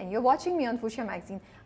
and you're watching me on Fuchsia Magazine.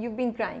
you've been crying,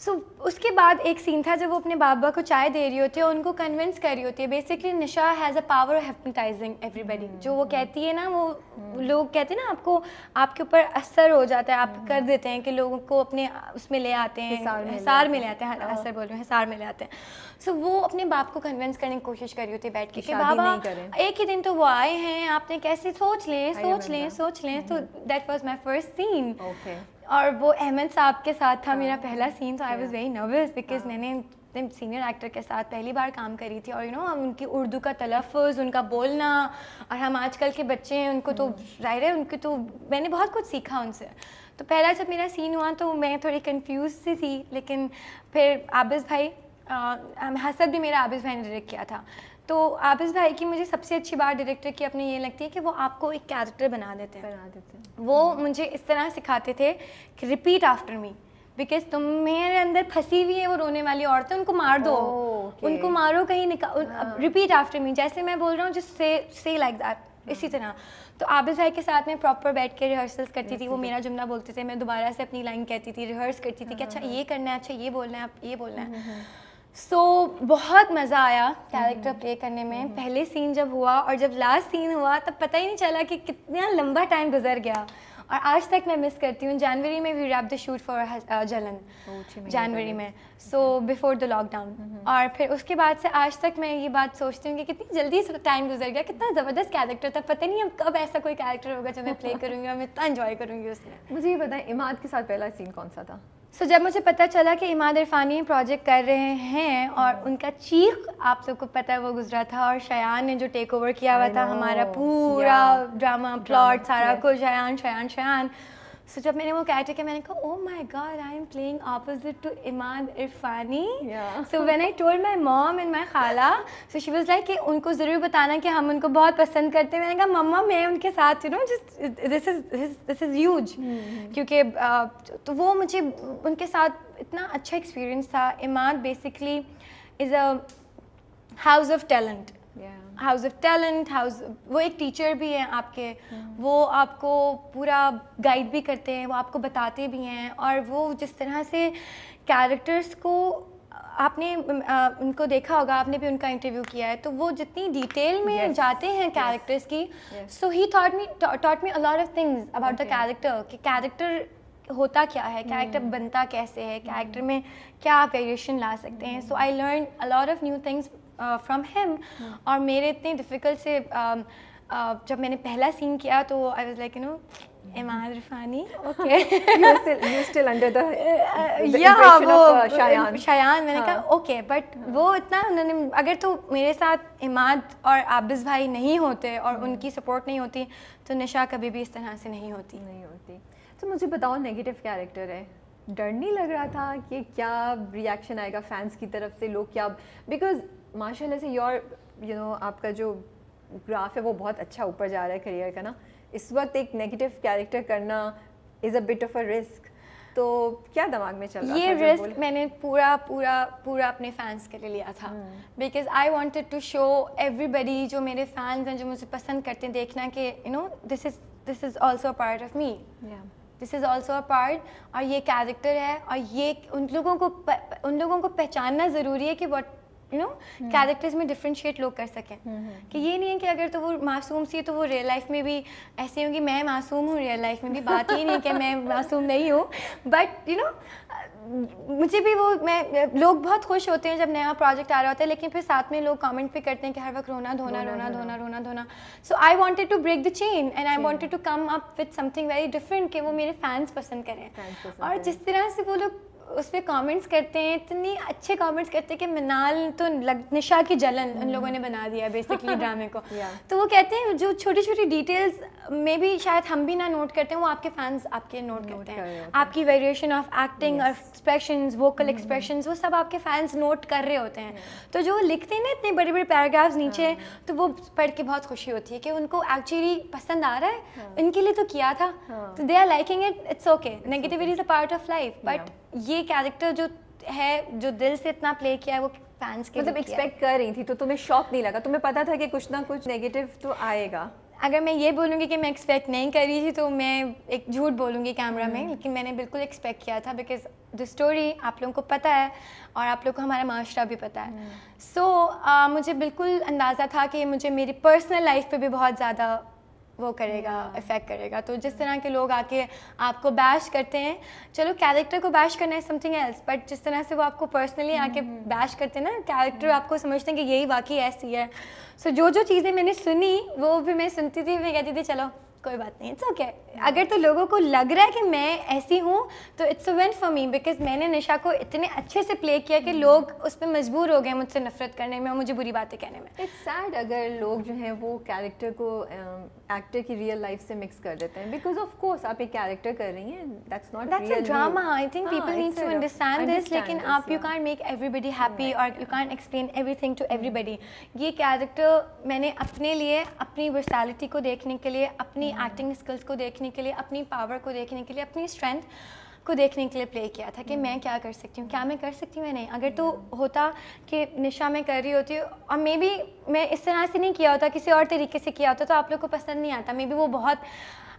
سو اس کے بعد ایک سین تھا جب وہ اپنے بابا کو چائے دے رہی ہوتی ہے اور ان کو کنونس کر رہی ہوتی ہے. Basically Nisha has a power of hypnotizing everybody. جو وہ کہتی ہے نا, وہ لوگ کہتے ہیں نا آپ کو, آپ کے اوپر اثر ہو جاتا ہے, آپ کر دیتے ہیں کہ لوگوں کو اپنے اس میں لے آتے ہیں, حصار میں لے آتے ہیں, اثر بول رہے ہیں, حصار میں لے آتے ہیں. سو وہ اپنے باپ کو کنونس کرنے کی کوشش کر رہی ہوتی ہے بیٹھ کے کہ بابا ایک ہی دن تو وہ آئے ہیں, آپ نے کیسے سوچ لیں. تو دیٹ واز مائی فرسٹ سین. اور وہ احمد صاحب کے ساتھ تھا میرا پہلا سین. تو I was very nervous because میں نے سینئر ایکٹر کے ساتھ پہلی بار کام کری تھی, اور ان کی اردو کا تلفظ, ان کا بولنا, اور ہم آج کل کے بچے ہیں ان کو تو ظاہر ہے ان کی تو میں نے بہت کچھ سیکھا ان سے. تو پہلا جب میرا سین ہوا تو میں تھوڑی کنفیوز سی تھی, لیکن پھر عابس بھائی, حسد بھی میرا عابس بھائی نے ڈائریکٹ کیا تھا. تو عابس بھائی کی مجھے سب سے اچھی بات ڈائریکٹر کی اپنی یہ لگتی ہے کہ وہ آپ کو ایک کیریکٹر بنا دیتے ہیں. وہ مجھے اس طرح سکھاتے تھے کہ ریپیٹ آفٹر می, بیکاز تم میرے اندر پھنسی ہوئی ہے وہ رونے والی عورتیں, ان کو مار دو, ان کو مارو کہیں ریپیٹ آفٹر می, جیسے میں بول رہا ہوں جسٹ سے لائک دیٹ, اسی طرح. تو عابس بھائی کے ساتھ میں پراپر بیٹھ کے ریہرسلس کرتی تھی. وہ میرا جملہ بولتے تھے, میں دوبارہ سے اپنی لائن کہتی تھی, ریہرس کرتی تھی کہ اچھا یہ کرنا ہے, اچھا یہ بولنا ہے, آپ یہ بولنا ہے. سو بہت مزہ آیا کیریکٹر پلے کرنے میں. پہلے سین جب ہوا اور جب لاسٹ سین ہوا تب پتہ ہی نہیں چلا کہ کتنا لمبا ٹائم گزر گیا, اور آج تک میں مس کرتی ہوں. جنوری میں we wrap the shoot for Jalan, جنوری میں, سو بفور دا لاک ڈاؤن. اور پھر اس کے بعد سے آج تک میں یہ بات سوچتی ہوں کہ کتنی جلدی ٹائم گزر گیا, کتنا زبردست کیریکٹر تھا. پتہ نہیں اب کب ایسا کوئی کیریکٹر ہوگا جو میں پلے کروں گی اور میں اتنا انجوائے کروں گی اس میں. مجھے یہ بتائیں عماد کے ساتھ پہلا سین کون سا تھا؟ سو جب مجھے پتہ چلا کہ عماد عرفانی پروجیکٹ کر رہے ہیں, اور ان کا چیخ آپ سب کو پتہ ہے وہ گزرا تھا, اور شایان نے جو ٹیک اوور کیا ہوا تھا ہمارا پورا ڈرامہ پلاٹ سارا کچھ, شایان. سو جب میں نے وہ کیریکٹر کیا, میں نے کہا oh my God I am playing opposite to Imad Irfani. So when I told my mom and مائی خالہ, سو شی واز لائک کہ ان کو ضرور بتانا کہ ہم ان کو بہت پسند کرتے ہیں. میں نے کہا مما میں ان کے ساتھ دس از ہیوج, کیونکہ تو وہ مجھے ان کے ساتھ اتنا اچھا ایکسپیرئنس تھا. Imad basically is a house of talent, وہ ایک ٹیچر بھی ہیں آپ کے, وہ آپ کو پورا گائیڈ بھی کرتے ہیں, وہ آپ کو بتاتے بھی ہیں, اور وہ جس طرح سے کیریکٹرس کو آپ نے ان کو دیکھا ہوگا, آپ نے بھی ان کا انٹرویو کیا ہے, تو وہ جتنی ڈیٹیل میں جاتے ہیں کیریکٹرس کی. So he taught me a lot of things about the character, کہ کیریکٹر ہوتا کیا ہے, کیریکٹر بنتا کیسے ہے, کیریکٹر میں کیا آپ ویریشن لا سکتے ہیں. So I learn a lot of new things from him. اور میرے اتنے ڈیفیکلٹ سے جب میں نے پہلا سین کیا تو I was like Imad Irfani, okay Shayan. میں نے کہا اوکے, بٹ وہ اتنا انہوں نے, اگر تو میرے ساتھ عماد اور عابس بھائی نہیں ہوتے اور ان کی سپورٹ نہیں ہوتی تو نشا کبھی بھی اس طرح سے نہیں ہوتی. تو مجھے بتاؤ, نیگیٹو کیریکٹر ہے, ڈر نہیں لگ رہا تھا کہ کیا ریئیکشن آئے گا فینس کی طرف سے, لوگ کیا, بیکاز ماشاء اللہ سے آپ کا جو گراف ہے وہ بہت اچھا اوپر جا رہا ہے کریئر کا نا, اس وقت ایک نیگیٹو کیریکٹر کرنا از اے بٹ آف اے رسک. تو کیا دماغ میں چل رہا تھا؟ یہ رسک میں نے پورا اپنے فینس کے لیے لیا تھا, because I wanted to show everybody, جو میرے فینس ہیں جو مجھے پسند کرتے ہیں, دیکھنا کہ this is also a part of me, this is also a part, اور یہ کیریکٹر ہے, اور یہ ان لوگوں کو پہچاننا ضروری ہے کہ واٹ کیریکٹرز میں ڈفرینشیٹ لوگ کر سکیں. کہ یہ نہیں ہے کہ اگر تو وہ معصوم سی ہے تو وہ ریئل لائف میں بھی ایسے ہوں گی, میں معصوم ہوں ریئل لائف میں بھی, بات یہ نہیں کہ میں معصوم نہیں ہوں. بٹ مجھے بھی وہ, لوگ بہت خوش ہوتے ہیں جب نیا پروجیکٹ آ رہا ہوتا ہے, لیکن پھر ساتھ میں لوگ کامنٹ پہ کرتے ہیں کہ ہر وقت رونا دھونا. So I wanted to break the chain and I wanted to come up with something very different, کہ وہ میرے فینس پسند کریں. اور جس طرح سے وہ لوگ اس پہ کامنٹس کرتے ہیں, اتنی اچھے کامنٹس کرتے ہیں کہ منال تو نشا کی جلن ان لوگوں نے بنا دیا بیسکلی ڈرامے کو. تو وہ کہتے ہیں جو چھوٹی چھوٹی ڈیٹیلز میں بھی شاید ہم بھی نہ نوٹ کرتے ہیں, وہ آپ کے فینس آپ کے نوٹ کرتے ہیں. آپ کی ویریشن آف ایکٹنگ اور ایکسپریشنز, ووکل ایکسپریشنز, وہ سب آپ کے فینس نوٹ کر رہے ہوتے ہیں. تو جو لکھتے ہیں نا اتنے بڑے بڑے پیراگرافز نیچے, تو وہ پڑھ کے بہت خوشی ہوتی ہے کہ ان کو ایکچولی پسند آ رہا ہے, ان کے لیے تو کیا تھا, تو they are liking it, it's okay. Negativity is a part of life, but یہ کیریکٹر جو ہے, جو دل سے اتنا پلے کیا ہے, وہ فینس کے مطلب ایکسپیکٹ کر رہی تھی, تو تمہیں شوق نہیں لگا, تمہیں پتا تھا کہ کچھ نہ کچھ نیگیٹو تو آئے گا؟ اگر میں یہ بولوں گی کہ میں ایکسپیکٹ نہیں کر رہی تھی تو میں ایک جھوٹ بولوں گی کیمرہ میں, لیکن میں نے بالکل ایکسپیکٹ کیا تھا, بیکاز دا اسٹوری آپ لوگوں کو پتہ ہے اور آپ لوگوں کو ہمارا معاشرہ بھی پتہ ہے. سو مجھے بالکل اندازہ تھا کہ مجھے میری پرسنل لائف پہ بھی بہت زیادہ وہ کرے گا, افیکٹ کرے گا. تو جس طرح کے لوگ آ کے آپ کو بیش کرتے ہیں, چلو کیریکٹر کو بیش کرنا ہے سم تھنگ ایلس, بٹ جس طرح سے وہ آپ کو پرسنلی آ کے بیش کرتے ہیں نا, کیریکٹر آپ کو سمجھتے ہیں کہ یہی واقعی ایسی ہے. سو جو چیزیں میں نے سنی وہ بھی میں سنتی تھی, میں کہتی تھی چلو کوئی بات نہیں, اٹس اوکے. اگر تو لوگوں کو لگ رہا ہے کہ میں ایسی ہوں تو it's a win for me, because میں نے نشا کو اتنے اچھے سے پلے کیا کہ لوگ اس پہ مجبور ہو گئے مجھ سے نفرت کرنے میں اور مجھے بری باتیں کہنے میں. اٹس سیڈ اگر لوگ جو ہیں وہ کیریکٹر کو ایکٹر کی ریئل لائف سے مکس کر دیتے ہیں, بیکاز آف کورس آپ ایک کیریکٹر کر رہی ہیں, that's not a drama. I think people need to understand this, لیکن آپ you can't make everybody happy اور you can't explain everything to everybody. یہ کیریکٹر میں نے اپنے لیے, اپنی ورسیلٹی کو دیکھنے کے لیے, اپنی ایکٹنگ اسکلس کو دیکھنے کے لیے, اپنی پاور کو دیکھنے کے لیے, اپنی اسٹرینتھ کو دیکھنے کے لیے پلے کیا تھا کہ میں کیا کر سکتی ہوں, کیا میں کر سکتی ہوں یا نہیں. اگر تو ہوتا کہ نشا میں کر رہی ہوتی اور مے بی میں اس طرح سے نہیں کیا ہوتا, کسی اور طریقے سے کیا ہوتا تو آپ لوگ کو پسند نہیں آتا. مے بی وہ بہت,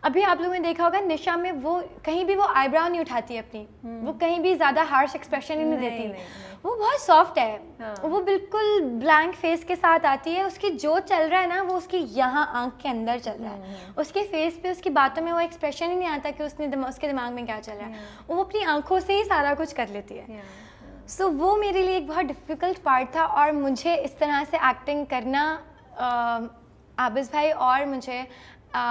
ابھی آپ لوگوں نے دیکھا ہوگا نشا میں وہ کہیں بھی وہ آئی براؤ نہیں اٹھاتی اپنی, وہ کہیں بھی زیادہ ہارش ایکسپریشن ہی نہیں دیتی, وہ بہت سافٹ ہے, وہ بالکل بلینک فیس کے ساتھ آتی ہے. اس کی جو چل رہا ہے نا وہ اس کی یہاں آنکھ کے اندر چل رہا ہے, اس کے فیس پہ, اس کی باتوں میں وہ ایکسپریشن ہی نہیں آتا کہ اس کے دماغ میں کیا چل رہا ہے, وہ اپنی آنکھوں سے ہی سارا کچھ کر لیتی ہے. سو وہ میرے لیے ایک بہت ڈفیکلٹ پارٹ تھا, اور مجھے اس طرح سے ایکٹنگ کرنا عابس بھائی اور مجھے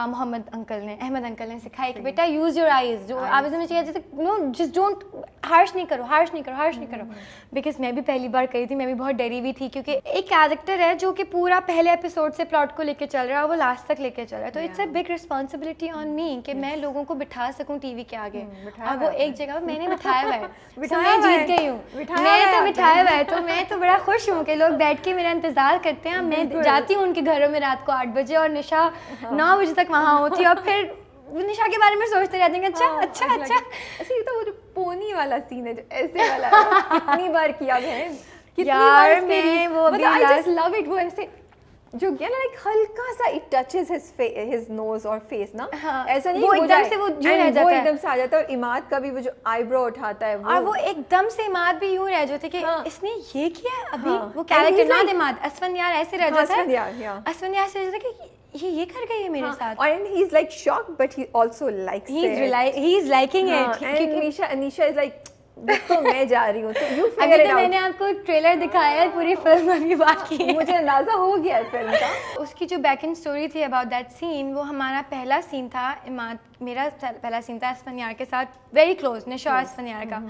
محمد انکل نے, احمد انکل نے سکھائی کہ بیٹا یوز یور آئیز. جو عابس نے چاہیے جیسے نو جسٹ ڈونٹ ہارش نہیں کرو, بیکاز میں بھی پہلی بار کری تھی, میں بھی بہت ڈری ہوئی تھی, کیونکہ ایک کیریکٹر ہے جو کہ پورا پہلے ایپیسوڈ سے پلاٹ کو لے کے چل رہا ہے اور وہ لاسٹ تک لے کے چل رہا ہے. تو it's a big responsibility on me کہ میں لوگوں کو بٹھا سکوں ٹی وی کے آگے, اور وہ ایک جگہ میں نے بٹھایا ہوا ہے, میں جیت گئی ہوں, میں تو بٹھایا ہوا ہے. تو میں تو بڑا خوش ہوں کہ لوگ بیٹھ کے میرا انتظار کرتے ہیں. میں جاتی ہوں ان کے گھروں میں رات کو 8 بجے اور نشا 9 بجے تک وہاں ہوتی ہے, اور پھر نشا کے بارے میں سوچتے رہتے ہیں کہ اچھا. یہ تو وہ جو پونی والا سین ہے جو ایسے والا کتنی بار کیا ہے یار, میں وہ بھی I just love it. وہ ایسے جو کیا نا لائک ہلکا سا اٹ ٹچز ہز نوز اور فیس نا, ایسا نہیں وہ ایک دم سے وہ ایک دم سے آ جاتا ہے. اور اماد کا بھی وہ جو آئی برو اٹھاتا ہے, اور وہ ایک دم سے اماد بھی یوں رہ جاتے کہ اس نے یہ کیا ابھی, وہ کیریکٹر نہ اماد اسفندیار ایسے رہ جاتا ہے, اسفندیار سے رہ جاتا ہے کہ یہ کر گئی ہے میرے ساتھ, and he is like shocked but he also likes it. he is liking it. And Anisha is like تو میں جا رہی ہوں, تو یو ابھی تو میں نے آپ کو ٹریلر دکھایا ہے, پوری فلم ابھی باقی ہے, مجھے اندازہ ہو گیا ہے فلم کا. اس کی جو بیک اینڈ اسٹوری تھی اباؤٹ دیٹ سین, وہ ہمارا پہلا سین تھا, میرا پہلا سین تھا اسفندیار کے ساتھ, ویری کلوز, نشا اسفندیار کا.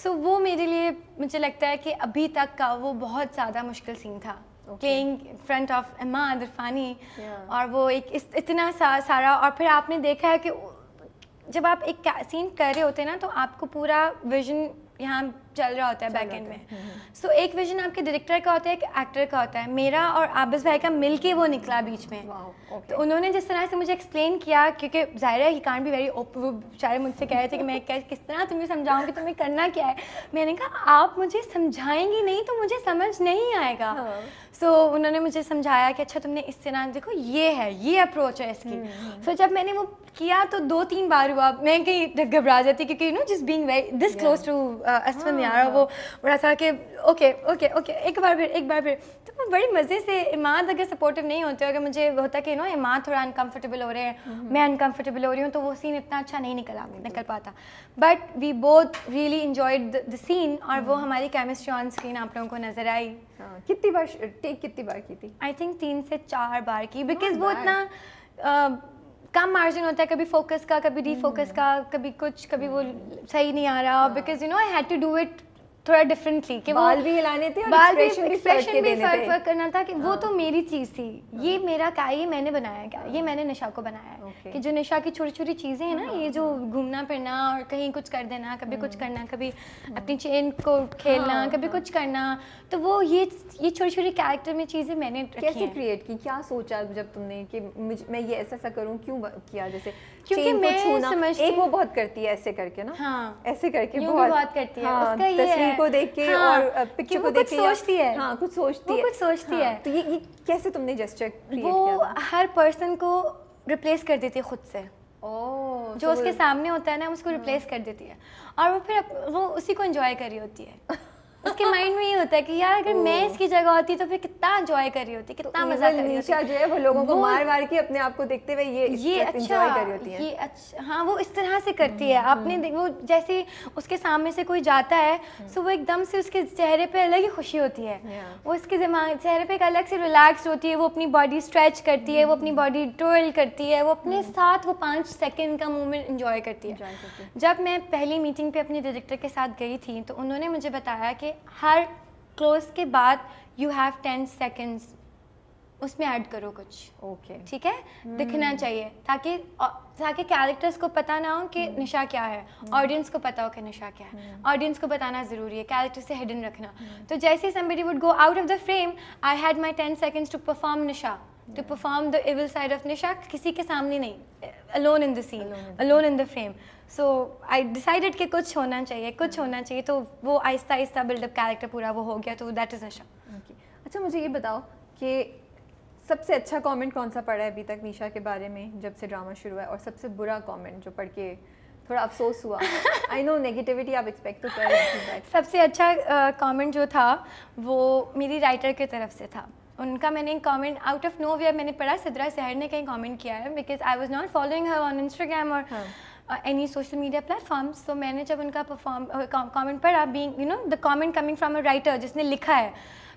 سو وہ میرے لیے مجھے لگتا ہے کہ ابھی تک کا وہ بہت زیادہ مشکل سین تھا, پلینگ فرنٹ آف اماد عرفانی, اور وہ ایک اتنا سارا. اور پھر آپ نے دیکھا ہے کہ جب آپ ایک سین کر رہے ہوتے ہیں نا تو آپ کو پورا ویژن یہاں چل رہا ہوتا ہے بیک اینڈ میں. سو ایک ویژن آپ کے ڈائریکٹر کا ہوتا ہے, ایک ایکٹر کا ہوتا ہے. میرا اور عابس بھائی کا مل کے وہ نکلا بیچ میں. تو انہوں نے جس طرح سے مجھے ایکسپلین کیا, کیونکہ ظاہر ہے he can't be very open, وہ بیچارے مجھ سے کہہ رہے تھے کہ میں کس طرح تمہیں سمجھاؤں کہ تمہیں کرنا کیا ہے. میں نے کہا آپ مجھے سمجھائیں گی نہیں تو مجھے سمجھ نہیں آئے گا. سو انہوں نے مجھے سمجھایا کہ اچھا تم نے اس طرح دیکھو یہ ہے, یہ اپروچ ہے اس کی. سو جب میں نے وہ کیا تو 2-3 بار ہوا, میں کہیں گھبرا جاتی کیونکہ you know just being very this close to Asfandyar, وہ بڑا تھا کہ اوکے ایک بار پھر. تو وہ بڑی مزے سے, اماد اگر سپورٹیو نہیں ہوتے, اگر مجھے ہوتا کہ نو اماد تھوڑا انکمفرٹیبل ہو رہے ہیں, میں انکمفرٹیبل ہو رہی ہوں, تو وہ سین اتنا اچھا نہیں نکل پاتا. But we both really enjoyed the scene, اور وہ ہماری کیمسٹری آن اسکرین آپ لوگوں کو نظر آئی. کتنی بار کی تھی؟ آئی تھنک 3 سے 4 بار کی, بیکاز وہ اتنا کم مارجن ہوتا ہے, کبھی فوکس کا, کبھی ڈی فوکس کا, کبھی کچھ, کبھی وہ صحیح نہیں آ رہا, because you know I had to do it تھوڑا ڈفرینٹلی, کہ بال بھی ہلانے تھے اور ایکسپریشن بھی فرق کرنا تھا, کہ وہ تو میری چیز تھی. یہ میرا کیا, یہ میں نے بنایا کیا, یہ میں نے نشا کو بنایا ہے, کہ جو نشا کی چھوٹی چھوٹی چیزیں ہیں نا, یہ جو گھومنا پھرنا اور کہیں کچھ کر دینا, کبھی کچھ کرنا, کبھی اپنی چین کو کھیلنا, کبھی کچھ کرنا, تو وہ یہ چھوٹی چھوٹی کیریکٹر میں چیزیں میں نے کیسے کریٹ کی, کیا سوچا جب تم نے کہ میں یہ ایسا کروں, کیوں کیا؟ جیسے کیونکہ چین کو میں چھونا. سمجھتی ایک وہ بہت کرتی ہے ایسے کر کے نا, ہاں ایسے کر کے بہت کرتی ہے, اس کا یہ تصویر کو دیکھ کے اور پکچر کو دیکھ کے سوچتی ہے, ہاں کچھ سوچتی ہے. تو یہ کیسے تم نے جسچر کریٹ کیا؟ وہ ہر پرسن کو ریپلیس کر دیتی ہے خود سے, جو اس کے سامنے ہوتا ہے نا اس کو ریپلیس کر دیتی ہے, اور وہ پھر وہ اسی کو انجوائے کر رہی ہوتی ہے. اس کے مائنڈ میں یہ ہوتا ہے کہ یار اگر میں اس کی جگہ ہوتی تو پھر کتنا انجوائے کر رہی ہوتی, کتنا مزہ کر رہی ہوتی. نیشا جو ہے وہ لوگوں کو مار مار کے اپنے آپ کو دیکھتے ہوئے یہ انجوائے کر رہی ہوتی ہے. یہ اچھا, ہاں وہ اس طرح سے کرتی ہے. آپ نے وہ جیسے اس کے سامنے سے کوئی جاتا ہے تو وہ ایک دم سے اس کے چہرے پہ الگ ہی خوشی ہوتی ہے, وہ اس کے چہرے پہ ایک الگ سے ریلیکس ہوتی ہے, وہ اپنی باڈی اسٹریچ کرتی ہے, وہ اپنی باڈی ٹوئل کرتی ہے, وہ اپنے ساتھ وہ 5 سیکنڈ کا مومنٹ انجوائے کرتی ہے. جب میں پہلی میٹنگ پہ اپنے ڈائریکٹر کے ساتھ گئی تھی تو انہوں نے مجھے بتایا کہ ہر کلوز کے بعد یو ہیو 10 سیکنڈس اس میں ایڈ کرو کچھ, اوکے ٹھیک ہے, دکھنا چاہیے تاکہ کیریکٹرس کو پتہ نہ ہو کہ نشا کیا ہے, آڈینس کو پتہ ہو کہ نشا کیا ہے. آڈینس کو بتانا ضروری ہے, کیریکٹر سے ہڈن رکھنا. تو جیسے somebody would go out of the frame, I had my 10 seconds to perform Nisha, to perform the evil side of Nisha, کسی کے سامنے نہیں, alone in the scene, alone in the frame. So I decided کہ کچھ ہونا چاہیے, تو وہ آہستہ آہستہ بلڈ اپ کیریکٹر پورا وہ ہو گیا, تو دیٹ از نشا. اچھا مجھے یہ بتاؤ کہ سب سے اچھا کامنٹ کون سا پڑا ہے ابھی تک نیشا کے بارے میں جب سے ڈرامہ شروع ہے, اور سب سے برا کامنٹ جو پڑھ کے تھوڑا افسوس ہوا؟ آئی نو نیگیٹیوٹی آپ ایکسپیکٹ تو کر رہے تھے. سب سے اچھا کامنٹ جو تھا وہ میری رائٹر کی طرف سے تھا. ان کا میں نے comment out of nowhere میں نے پڑھا, سدرا سحر نے کہیں کامنٹ کیا ہے, because I was not following her on Instagram اور اینی سوشل میڈیا پلیٹفارمس. تو میں نے جب ان کا کامنٹ پڑھا, being you know the comment coming from a writer جس نے لکھا ہے,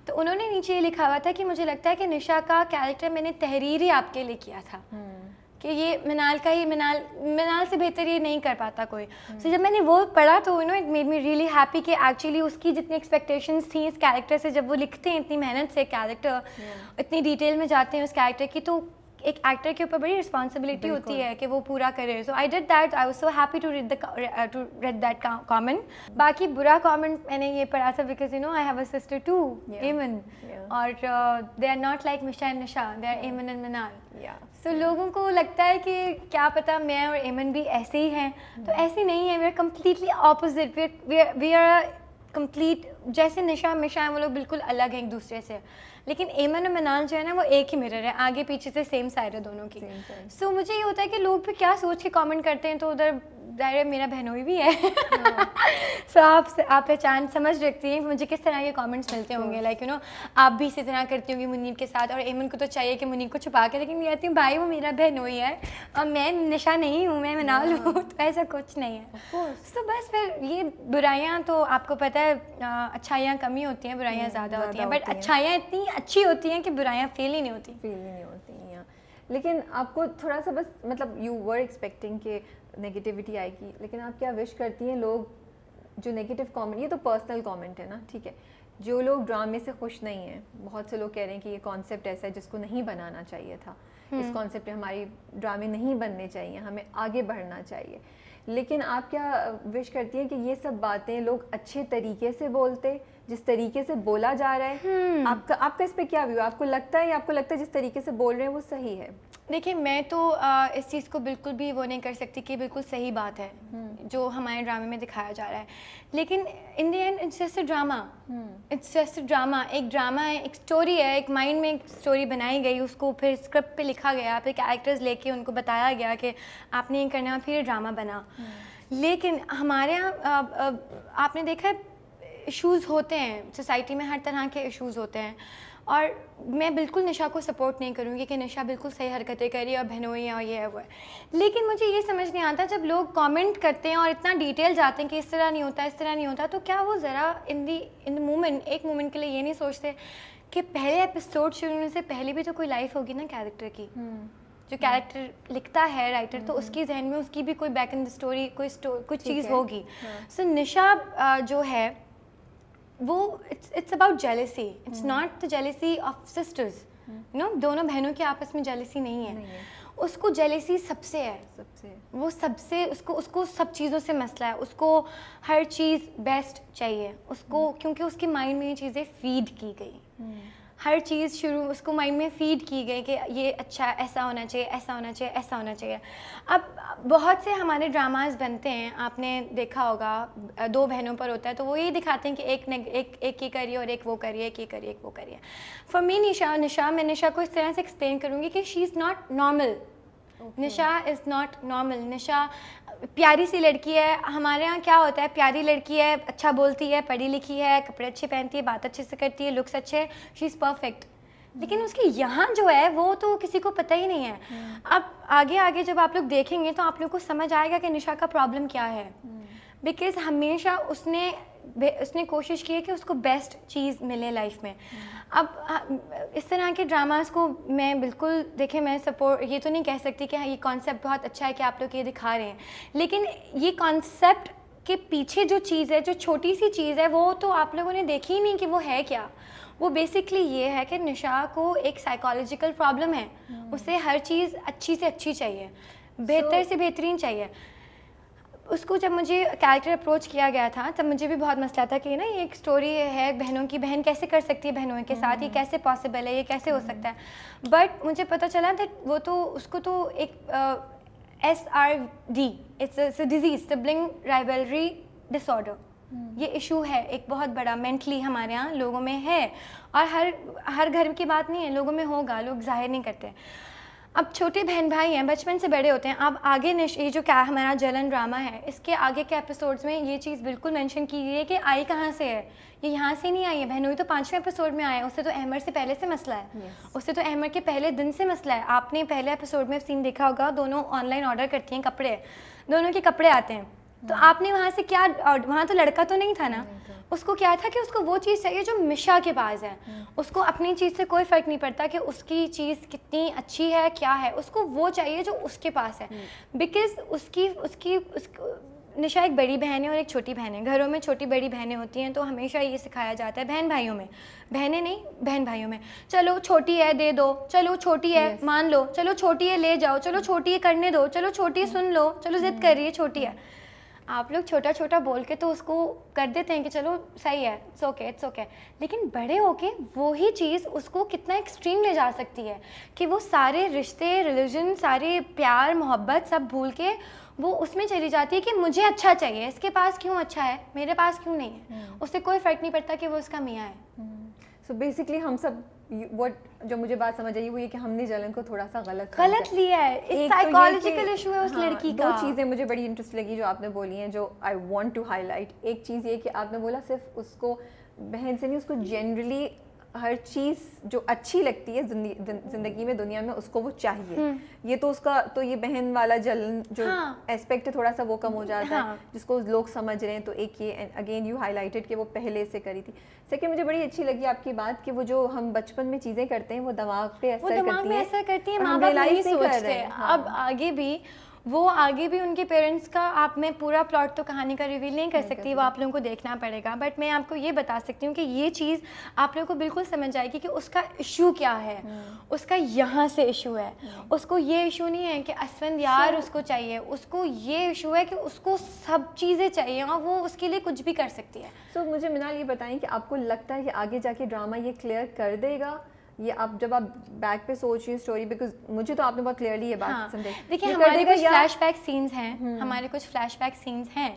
تو انہوں نے نیچے یہ لکھا ہوا تھا کہ مجھے لگتا ہے کہ نشا کا کیریکٹر میں نے تحریر ہی آپ کے لیے کیا تھا, کہ یہ منال کا ہی, منال سے بہتر یہ نہیں کر پاتا کوئی. سو جب میں نے وہ پڑھا تو you know it made me really happy کہ ایکچولی اس کی جتنی ایکسپیکٹیشنس تھیں اس کیریکٹر سے, جب وہ لکھتے ہیں اتنی محنت سے کیریکٹر, اتنی ڈیٹیل میں جاتے ہیں اس کیریکٹر کی, تو ایک ایکٹر کے اوپر بڑی رسپانسبلٹی ہوتی ہے کہ وہ پورا کرے. So I did that, I was so happy to read that comment. باقی برا کامنٹ میں نے یہ پڑھا تھا because you know I have a sister too, Aiman, اور they are not like Misha and Nisha, they are Aiman and Minal. So لوگوں کو لگتا ہے کہ کیا پتہ میں اور ایمن بھی ایسے ہی ہیں, تو ایسے نہیں ہے. We are completely opposite, we are complete. جیسے نشا مشا ہیں وہ لوگ بالکل الگ ہیں ایک دوسرے سے, لیکن ایمن اور منال جو ہے نا وہ ایک ہی مرر ہے, آگے پیچھے سے سیم سائڈ ہے دونوں کی. سو مجھے یہ ہوتا ہے کہ لوگ پھر کیا سوچ کے کامنٹ کرتے ہیں, تو ادھر ظاہر میرا بہنوئی بھی ہے. سو آپ پہچان سمجھ رکھتی ہیں مجھے کس طرح کے کامنٹس ملتے ہوں گے, لائک یو نو آپ بھی اسی طرح کرتی ہوں گی منیر کے ساتھ, اور ایمن کو تو چاہیے کہ منیر کو چھپا کے, لیکن کہتی ہوں بھائی وہ میرا بہنوئی ہے اور میں نشا نہیں ہوں, میں منال ہوں, تو ایسا کچھ نہیں ہے. سو بس پھر یہ برائیاں تو آپ کو پتہ ہے اچھائیاں کمی ہوتی ہیں, برائیاں زیادہ ہوتی ہیں, بٹ اچھائیاں اتنی اچھی ہوتی ہیں کہ برائیاں فیل ہی نہیں ہوتی. لیکن آپ کو تھوڑا سا بس مطلب یو ور ایکسپیکٹنگ کہ نیگیٹیوٹی آئے گی, لیکن آپ کیا وش کرتی ہیں لوگ جو نیگیٹو کامنٹ, یہ تو پرسنل کامنٹ ہے نا, ٹھیک ہے, جو لوگ ڈرامے سے خوش نہیں ہیں, بہت سے لوگ کہہ رہے ہیں کہ یہ کانسیپٹ ایسا ہے جس کو نہیں بنانا چاہیے تھا, اس کانسیپٹ پہ ہماری ڈرامے نہیں بننے چاہیے, ہمیں آگے بڑھنا چاہیے, لیکن آپ کیا وش کرتی ہیں کہ یہ سب باتیں لوگ اچھے طریقے سے بولتے, جس طریقے سے بولا جا رہا ہے, آپ کا اس پہ کیا ویو, آپ کو لگتا ہے یا آپ کو لگتا ہے جس طریقے سے بول رہے ہیں وہ صحیح ہے؟ دیکھیے میں تو اس چیز کو بالکل بھی وہ نہیں کر سکتی کہ بالکل صحیح بات ہے جو ہمارے ڈرامے میں دکھایا جا رہا ہے, لیکن in the end it's just a drama, it's just a drama. ایک ڈرامہ ہے, ایک اسٹوری ہے, ایک مائنڈ میں ایک اسٹوری بنائی گئی, اس کو پھر اسکرپٹ پہ لکھا گیا, پھر کیریکٹرز لے کے ان کو بتایا گیا کہ آپ نے یہ کرنا ہے, پھر یہ ڈرامہ بنا. لیکن ہمارے یہاں آپ نے دیکھا ہے ایشوز ہوتے ہیں سوسائٹی میں, ہر طرح کے ایشوز ہوتے ہیں, اور میں بالکل نشا کو سپورٹ نہیں کروں گی کہ نشا بالکل صحیح حرکتیں کری اور بہنوئی ہے اور یہ ہے وہ ہے, لیکن مجھے یہ سمجھ نہیں آتا جب لوگ کامنٹ کرتے ہیں اور اتنا ڈیٹیل جاتے ہیں کہ اس طرح نہیں ہوتا, اس طرح نہیں ہوتا, تو کیا وہ ذرا ان دی مومنٹ, ایک مومنٹ کے لیے یہ نہیں سوچتے کہ پہلے ایپیسوڈ شروع ہونے سے پہلے بھی تو کوئی لائف ہوگی نا کیریکٹر کی, جو کیریکٹر لکھتا ہے رائٹر, تو اس کی ذہن میں اس کی بھی کوئی بیک ان دی اسٹوری کوئی چیز ہوگی. سو نشا جو ہے وہ it's about jealousy, it's not the jealousy of sisters, you know دونوں بہنوں کے آپس میں جیلسی نہیں ہے, اس کو جیلسی سب سے ہے, وہ سب سے اس کو سب چیزوں سے مسئلہ ہے, اس کو ہر چیز بیسٹ چاہیے اس کو, کیونکہ اس کے مائنڈ میں یہ چیزیں فیڈ کی گئی. ہر چیز شروع اس کو مائنڈ میں فیڈ کی گئی کہ یہ اچھا ایسا ہونا چاہیے، ایسا ہونا چاہیے، ایسا ہونا چاہیے. اب بہت سے ہمارے ڈراماز بنتے ہیں، آپ نے دیکھا ہوگا 2 بہنوں پر ہوتا ہے تو وہ یہ دکھاتے ہیں کہ ایک یہ کریے اور ایک وہ کریے، ایک یہ کریے، ایک وہ کریے. فار می نشا میں نشا کو اس طرح سے ایکسپلین کروں گی کہ شی is not normal. Nisha is not normal. نشا پیاری سی لڑکی ہے. ہمارے یہاں کیا ہوتا ہے، پیاری لڑکی ہے، اچھا بولتی ہے، پڑھی لکھی ہے، کپڑے اچھے پہنتی ہے، بات اچھے سے کرتی ہے، لکس اچھے، شی از پرفیکٹ. لیکن اس کے یہاں جو ہے وہ تو کسی کو پتہ ہی نہیں ہے. اب آگے جب آپ لوگ دیکھیں گے تو آپ لوگ کو سمجھ آئے گا کہ نشا کا پرابلم کیا ہے. بیکاز ہمیشہ اس نے کوشش کی ہے کہ اس کو بیسٹ چیز ملے لائف میں. اب اس طرح کے ڈراماز کو میں بالکل دیکھیں، میں سپورٹ یہ تو نہیں کہہ سکتی کہ یہ کانسیپٹ بہت اچھا ہے کہ آپ لوگ یہ دکھا رہے ہیں، لیکن یہ کانسیپٹ کے پیچھے جو چیز ہے، جو چھوٹی سی چیز ہے، وہ تو آپ لوگوں نے دیکھی ہی نہیں کہ وہ ہے کیا. وہ بیسکلی یہ ہے کہ نشا کو ایک سائیکالوجیکل پرابلم ہے. اسے ہر چیز اچھی سے اچھی چاہیے، بہتر سے بہترین چاہیے. اس کو جب مجھے کیریکٹر اپروچ کیا گیا تھا تب مجھے بھی بہت مسئلہ تھا کہ نا یہ ایک سٹوری ہے بہنوں کی، بہن کیسے کر سکتی ہے بہنوں کے ساتھ، یہ کیسے پاسبل ہے، یہ کیسے ہو سکتا ہے. بٹ مجھے پتہ چلا دیٹ وہ تو اس کو تو ایک SRD، it's a disease, sibling rivalry disorder. یہ ایشو ہے ایک بہت بڑا، مینٹلی ہمارے یہاں لوگوں میں ہے، اور ہر گھر کی بات نہیں ہے، لوگوں میں ہوگا، لوگ ظاہر نہیں کرتے. اب چھوٹے بہن بھائی ہیں، بچپن سے بڑے ہوتے ہیں. اب آگے یہ جو کیا ہمارا جلن ڈرامہ ہے، اس کے آگے کے ایپیسوڈز میں یہ چیز بالکل مینشن کی گئی ہے کہ آئی کہاں سے ہے. یہ یہاں سے نہیں آئی ہے، بہنوئی تو 5ویں ایپیسوڈ میں آیا ہے. اس سے تو احمد سے پہلے سے مسئلہ ہے، اس سے تو احمد کے پہلے دن سے مسئلہ ہے. آپ نے پہلے ایپیسوڈ میں سین دیکھا ہوگا، دونوں آن لائن آرڈر کرتی ہیں کپڑے، دونوں کے کپڑے آتے ہیں. تو آپ نے وہاں سے کیا، وہاں تو لڑکا تو نہیں تھا نا، اس کو کیا تھا کہ اس کو وہ چیز چاہیے جو مشا کے پاس ہے. اس کو اپنی چیز سے کوئی فرق نہیں پڑتا کہ اس کی چیز کتنی اچھی ہے، کیا ہے، اس کو وہ چاہیے جو اس کے پاس ہے. بیکاز اس کی نشا ایک بڑی بہن ہے اور ایک چھوٹی بہن ہے. گھروں میں چھوٹی بڑی بہنیں ہوتی ہیں تو ہمیشہ یہ سکھایا جاتا ہے، بہن بھائیوں میں، بہنیں نہیں بہن بھائیوں میں، چلو چھوٹی ہے دے دو، چلو چھوٹی ہے مان لو، چلو چھوٹی ہے لے جاؤ، چلو چھوٹی ہے کرنے دو، چلو چھوٹی ہے سن لو، چلو ضد کر رہی ہے چھوٹی ہے. آپ لوگ چھوٹا چھوٹا بول کے تو اس کو کر دیتے ہیں کہ چلو صحیح ہے، اٹس اوکے اٹس اوکے. لیکن بڑے ہو کے وہی چیز اس کو کتنا ایکسٹریم لے جا سکتی ہے کہ وہ سارے رشتے، ریلیجن، سارے پیار محبت سب بھول کے وہ اس میں چلی جاتی ہے کہ مجھے اچھا چاہیے، اس کے پاس کیوں اچھا ہے، میرے پاس کیوں نہیں ہے. اس سے کوئی فرق نہیں پڑتا کہ وہ اس کا میاں ہے. سو بیسکلی ہم سب جو مجھے بات سمجھ آئی وہ یہ کہ ہم نے جلن کو تھوڑا سا غلط لیا ہے. ایک سائیکالوجیکل ایشو ہے اس لڑکی کا. 2 چیزیں مجھے بڑی انٹرسٹ لگی جو آپ نے بولی ہیں، جو I want to highlight. ایک چیز یہ کہ آپ نے بولا صرف اس کو بہن سے نہیں، اس کو جنرلی ہر چیز جو اچھی لگتی ہے زندگی میں، دنیا میں، اس کو وہ چاہیے. یہ تو اس کا تو یہ بہن والا جلن جو ایسپیکٹ ہے تھوڑا سا وہ کم ہو جاتا ہے جس کو لوگ سمجھ رہے ہیں. تو ایک یہ اگین یو ہائی لائٹڈ کہ وہ پہلے سے کری تھی. سیکنڈ مجھے بڑی اچھی لگی آپ کی بات کہ وہ جو ہم بچپن میں چیزیں کرتے ہیں وہ دماغ پہ اثر کرتی ہیں، ماں باپ نہیں سوچتے. اب آگے بھی ان کے پیرنٹس کا آپ میں پورا پلاٹ تو کہانی کا ریویل نہیں کر سکتی، وہ آپ لوگوں کو دیکھنا پڑے گا. بٹ میں آپ کو یہ بتا سکتی ہوں کہ یہ چیز آپ لوگوں کو بالکل سمجھ آئے گی کہ اس کا ایشو کیا ہے. اس کا یہاں سے ایشو ہے. اس کو یہ ایشو نہیں ہے کہ اسفند یار اس کو چاہیے، اس کو یہ ایشو ہے کہ اس کو سب چیزیں چاہیے اور وہ اس کے لیے کچھ بھی کر سکتی ہے. سو مجھے منال یہ بتائیں کہ آپ کو لگتا ہے کہ آگے جا کے ڈرامہ یہ کلیئر کر دے گا، یہ آپ جب آپ بیک پہ سوچ رہی ہیں اسٹوری، بیکاز مجھے تو آپ نے بہت کلیئرلی یہ بات سمجھائی. دیکھیے ہمارے کچھ فلیش بیک سینز ہیں، ہمارے کچھ فلیش بیک سینز ہیں،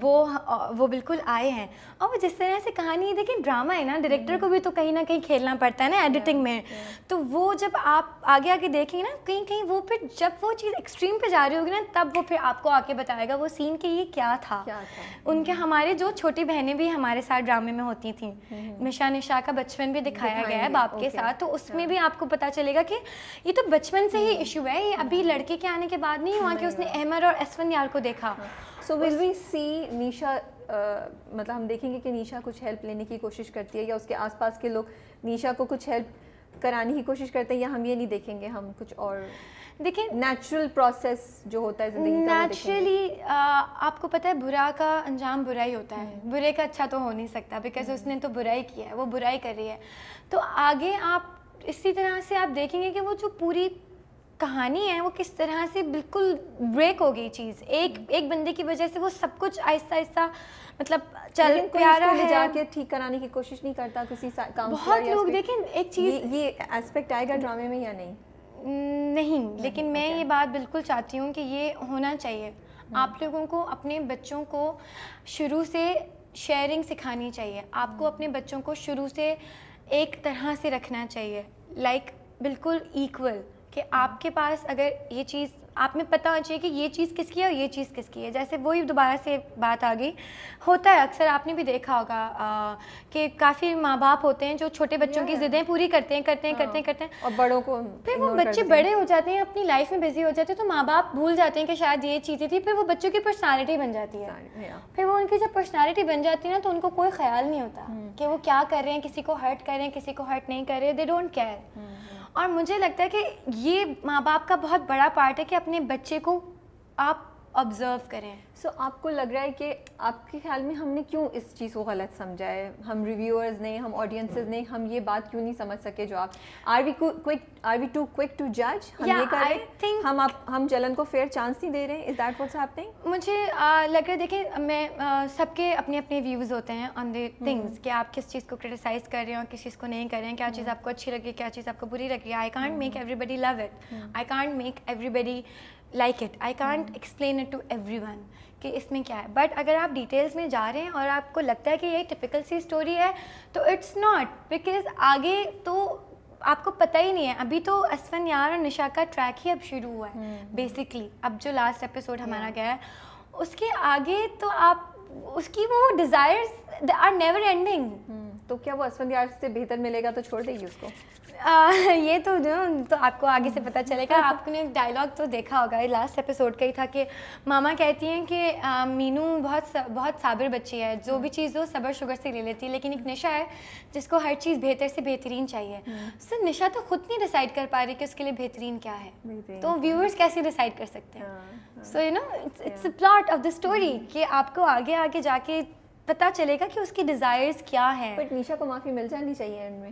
وہ بالکل آئے ہیں. اور جس طرح سے کہانی دیکھیں ڈرامہ ہے نا، ڈائریکٹر کو بھی تو کہیں نہ کہیں کھیلنا پڑتا ہے نا ایڈیٹنگ میں. تو وہ جب آپ آگے دیکھیں گے نا، کہیں وہ پھر جب وہ چیز ایکسٹریم پہ جا رہی ہوگی نا، تب وہ پھر آپ کو آ کے بتائے گا وہ سین کہ یہ کیا تھا. ان کے ہمارے جو چھوٹی بہنیں بھی ہمارے ساتھ ڈرامے میں ہوتی تھیں، نشا کا بچپن بھی دکھایا گیا ہے باپ کے ساتھ. تو اس میں بھی آپ کو پتا چلے گا کہ یہ تو بچپن سے ہی ایشو ہے، یہ ابھی لڑکے کے آنے کے بعد نہیں ہوا کہ اس نے احمد اور اسفند یار کو دیکھا. سو ول وی سی نیشا، مطلب ہم دیکھیں گے کہ نیشا کچھ ہیلپ لینے کی کوشش کرتی ہے یا اس کے آس پاس کے لوگ نیشا کو کچھ ہیلپ کرانے کی کوشش کرتے ہیں، یا ہم یہ نہیں دیکھیں گے، ہم کچھ اور دیکھیں نیچرل پروسیس جو ہوتا ہے زندگی کا. نیچرلی آپ کو پتہ ہے برا کا انجام برا ہی ہوتا ہے، برے کا اچھا تو ہو نہیں سکتا، بیکاز اس نے تو برائی کی ہے، وہ برائی کر رہی ہے. تو آگے آپ اسی طرح سے آپ دیکھیں گے کہ وہ جو پوری کہانی ہے وہ کس طرح سے بالکل بریک ہو گئی چیز, ایک بندے کی وجہ سے وہ سب کچھ آہستہ آہستہ مطلب چل پیارا ہے, جا کے ٹھیک کرانے کی کوشش نہیں کرتا کسی بہت لوگ. دیکھیں ایک چیز, یہ ایسپیکٹ آئے گا ڈرامے میں یا نہیں, لیکن میں یہ بات بالکل چاہتی ہوں کہ یہ ہونا چاہیے. آپ لوگوں کو اپنے بچوں کو شروع سے شیئرنگ سکھانی چاہیے, آپ کو اپنے بچوں کو شروع سے ایک طرح سے رکھنا چاہیے, لائک بالکل ایکول, کہ آپ کے پاس اگر یہ چیز آپ میں پتہ ہونا چاہیے کہ یہ چیز کس کی ہے اور یہ چیز کس کی ہے. جیسے وہی دوبارہ سے بات آ گئی, ہوتا ہے اکثر, آپ نے بھی دیکھا ہوگا کہ کافی ماں باپ ہوتے ہیں جو چھوٹے بچوں کی ضدیں پوری کرتے ہیں اور بڑوں کو, پھر وہ بچے بڑے ہو جاتے ہیں, اپنی لائف میں بزی ہو جاتے ہیں, تو ماں باپ بھول جاتے ہیں کہ شاید یہ چیزیں تھی. پھر وہ بچوں کی پرسنالٹی بن جاتی ہے, پھر وہ ان کی جب پرسنالٹی بن جاتی ہے نا, تو ان کو کوئی خیال نہیں ہوتا کہ وہ کیا کر رہے ہیں, کسی کو ہرٹ کر رہے ہیں, کسی کو ہرٹ نہیں کر رہے, دے ڈونٹ کیئر. اور مجھے لگتا ہے کہ یہ ماں باپ کا بہت بڑا پارٹ ہے کہ اپنے بچے کو آپ آبزرو کریں. سو آپ کو لگ رہا ہے کہ آپ کے خیال میں ہم نے کیوں اس چیز کو غلط سمجھا ہے, ہم ریویورز نے, ہم آڈینسز نے, ہم یہ بات کیوں نہیں سمجھ سکے جو آپ, are we too quick to جج, ہم یہ کر رہے ہیں, ہم جلن کو فیئر چانس نہیں دے رہے ہیں, از دیٹ واٹس ہیپننگ؟ مجھے لگ رہا ہے, دیکھیں میں سب کے اپنے اپنے ویوز ہوتے ہیں آن دی تھنگس, کہ آپ کس چیز کو کرٹیسائز کر رہے ہیں اور کس چیز کو نہیں کر رہے ہیں, کیا چیز آپ کو اچھی لگی, کیا چیز آپ کو بری لگی. I can't make everybody love it, I can't make everybody like it, I can't explain it to everyone کہ اس میں کیا ہے. بٹ اگر آپ ڈیٹیلس میں جا رہے ہیں اور آپ کو لگتا ہے کہ یہ ٹپکل سی اسٹوری ہے, تو اٹس ناٹ, بیکاز آگے تو آپ کو پتہ ہی نہیں ہے. ابھی تو اسفن یار اور نشا کا ٹریک ہی اب شروع ہوا ہے بیسکلی, اب جو لاسٹ ایپیسوڈ ہمارا گیا ہے, اس کے آگے تو آپ اس کی وہ ڈیزائرز آر نیور اینڈنگ. تو کیا وہ اسفن یار سے بہتر ملے گا تو چھوڑ دے گی اس کو؟ یہ تو آپ کو آگے سے پتہ چلے گا. آپ نے ڈائلاگ تو دیکھا ہوگا, یہ لاسٹ ایپیسوڈ کا ہی تھا کہ ماما کہتی ہیں کہ مینو بہت صابر بچی ہے, جو بھی چیز ہو صبر شوگر سے لے لیتی ہے, لیکن ایک نشا ہے جس کو ہر چیز بہتر سے بہترین چاہیے. سر نشا تو خود نہیں ڈیسائیڈ کر پا رہی کہ اس کے لیے بہترین کیا ہے, تو ویورز کیسے ڈیسائیڈ کر سکتے ہیں؟ So you know it's a plot of the story کہ آپ کو آگے آگے جا کے پتہ چلے گا کہ اس کی ڈیزائرز کیا ہیں. بٹ نشا کو معافی مل جانی چاہیے اینڈ میں.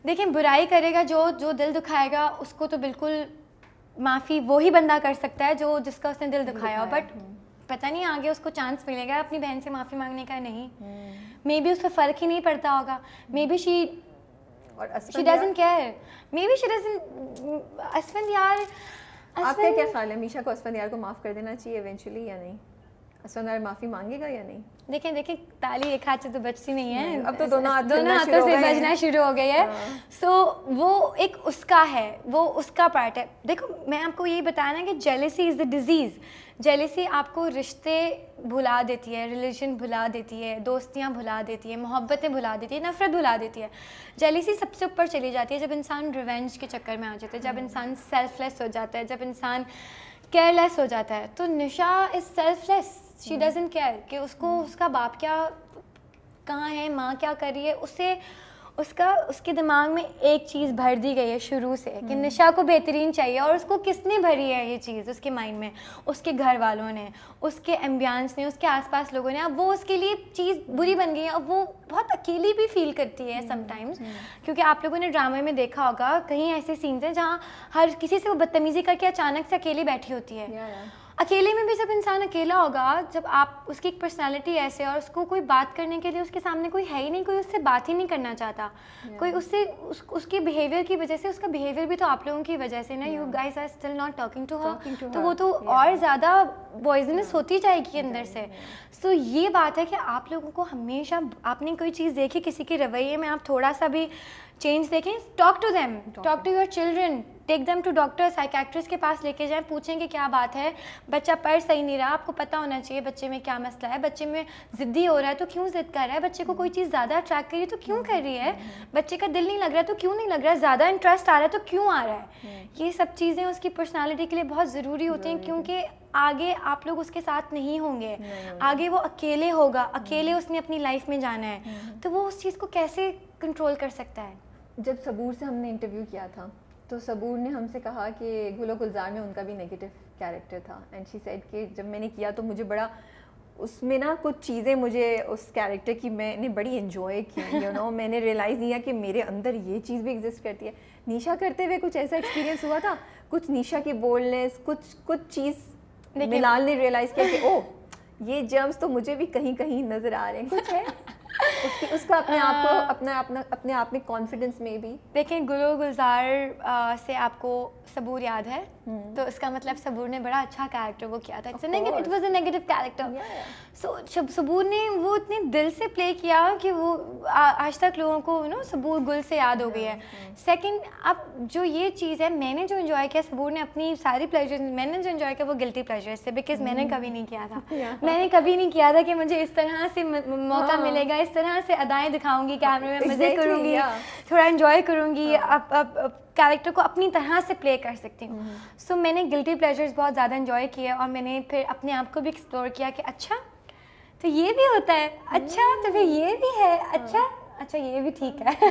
دیکھیں برائی کرے گا, جو دل دکھائے گا, اس کو تو بالکل معافی وہی بندہ کر سکتا ہے جس کا اس نے دل دکھایا ہو. بٹ پتہ نہیں آگے اس کو چانس ملے گا اپنی بہن سے معافی مانگنے کا, نہیں, مے بی اس کو فرق ہی نہیں پڑتا ہوگا, maybe she doesn't care, maybe she doesn't. Asfan یار, آپ کا کیا خیال ہے, میشا کو اسفن یار کو معاف کر دینا چاہیے ایونچولی یا نہیں؟ اسفن یار معافی مانگے گا یا نہیں؟ دیکھیں تالی ایک ہاتھ سے تو بچتی نہیں ہے, اب تو دونوں ہاتھوں سے بجنا شروع ہو گئی ہے. سو وہ ایک اس کا ہے, وہ اس کا پارٹ ہے. دیکھو میں آپ کو یہی بتایا نا کہ jealousy is the disease. Jealousy آپ کو رشتے بھلا دیتی ہے, ریلیشن بھلا دیتی ہے, دوستیاں بھلا دیتی ہے, محبتیں بھلا دیتی ہے, نفرت بھلا دیتی ہے. جیلیسی سب سے اوپر چلی جاتی ہے جب انسان ریونج کے چکر میں آ جاتا ہے, جب انسان سیلف لیس ہو جاتا ہے, جب انسان کیئر لیس ہو جاتا ہے. تو نشا is self less, she doesn't care کہ اس کو اس کا باپ کیا کہاں ہے, ماں کیا کر رہی ہے. اسے اس کے دماغ میں ایک چیز بھر دی گئی ہے شروع سے کہ نشا کو بہترین چاہیے. اور اس کو کس نے بھری ہے یہ چیز اس کے مائنڈ میں؟ اس کے گھر والوں نے, اس کے ایمبیانس نے, اس کے آس پاس لوگوں نے. اب وہ اس کے لیے چیز بری بن گئی ہے, اب وہ بہت اکیلی بھی فیل کرتی ہے سم ٹائمز. کیونکہ آپ لوگوں نے ڈرامے میں دیکھا ہوگا کہیں ایسے سینس ہیں جہاں ہر کسی سے وہ بدتمیزی کر کے اچانک سے اکیلی بیٹھی ہوتی ہے. اکیلے میں بھی جب انسان اکیلا ہوگا, جب آپ اس کی ایک پرسنالٹی ایسے, اور اس کو کوئی بات کرنے کے لیے اس کے سامنے کوئی ہے ہی نہیں, کوئی اس سے بات ہی نہیں کرنا چاہتا, کوئی اس سے اس کی بیہیویئر کی وجہ سے, اس کا بیہیویئر بھی تو آپ لوگوں کی وجہ سے نا, you guys are still not talking to her, تو وہ تو اور زیادہ پوائزنس ہوتی جائے گی اندر سے. سو یہ بات ہے کہ آپ لوگوں کو ہمیشہ, آپ نے کوئی چیز دیکھی کسی کے رویے میں, آپ تھوڑا سا بھی چینج دیکھیں, talk to them, talk to your children, take them to doctor, psychiatrist کے پاس لے کے جائیں, پوچھیں کہ کیا بات ہے, بچہ پڑھ صحیح نہیں رہا, آپ کو پتہ ہونا چاہیے بچے میں کیا مسئلہ ہے, بچے میں ضدی ہو رہا ہے تو کیوں ضد کر رہا ہے, بچے کو کوئی چیز زیادہ اٹریکٹ کر رہی ہے تو کیوں کر رہی ہے, بچے کا دل نہیں لگ رہا ہے تو کیوں نہیں لگ رہا ہے, زیادہ انٹرسٹ آ رہا ہے تو کیوں آ رہا ہے. یہ سب چیزیں اس کی پرسنالٹی کے لیے بہت ضروری ہوتی ہیں, کیونکہ آگے آپ لوگ اس کے ساتھ نہیں ہوں گے, آگے وہ اکیلے ہوگا, اکیلے اس نے اپنی لائف میں جانا ہے, تو وہ اس چیز کو کیسے کنٹرول کر سکتا ہے. جب صبور سے ہم نے انٹرویو کیا تھا تو صبور نے ہم سے کہا کہ گل و گلزار میں ان کا بھی نیگیٹو کیریکٹر تھا, اینڈ شی سیڈ کہ جب میں نے کیا تو مجھے بڑا اس میں نا کچھ چیزیں مجھے اس کیریکٹر کی میں نے بڑی انجوائے کی, یو نو, میں نے ریئلائز کیا کہ میرے اندر یہ چیز بھی ایگزسٹ کرتی ہے. نیشا کرتے ہوئے کچھ ایسا ایکسپیرینس ہوا تھا, کچھ نیشا کی بولڈنس, کچھ چیز بلال نے ریئلائز کیا کہ او یہ جرمز تو مجھے بھی کہیں کہیں نظر آ رہے ہیں, کچھ ہے اس کا اپنے آپ کو اپنے آپ میں کانفیڈنس میں بھی. دیکھیں گلو گلزار سے آپ کو صبور یاد ہے, تو اس کا مطلب صبور نے بڑا اچھا کیریکٹر وہ کیا تھا. It was a negative character. So Saboor نے وہ اتنے دل سے پلے کیا کہ وہ آج تک لوگوں کو صبور گل سے یاد ہو گئی ہے. سیکنڈ, اب جو یہ چیز ہے میں نے جو انجوائے کیا, صبور نے اپنی ساری پلیجر میں نے جو انجوائے کیا وہ گلٹی پلیجر سے, بیکاز میں نے کبھی نہیں کیا تھا. میں نے کبھی نہیں کیا تھا کہ مجھے اس طرح سے موقع ملے گا, اس طرح سے ادائیں دکھاؤں گی, کیمرے میں مزے کروں گی, تھوڑا انجوائے کروں گی, اب کیریکٹر کو اپنی طرح سے پلے کر سکتی ہوں. سو میں نے گلٹی پلیجرز بہت زیادہ انجوائے کیے, اور میں نے پھر اپنے آپ کو بھی ایکسپلور کیا کہ اچھا تو یہ بھی ہوتا ہے, اچھا تو پھر یہ بھی ہے, اچھا یہ بھی ٹھیک ہے,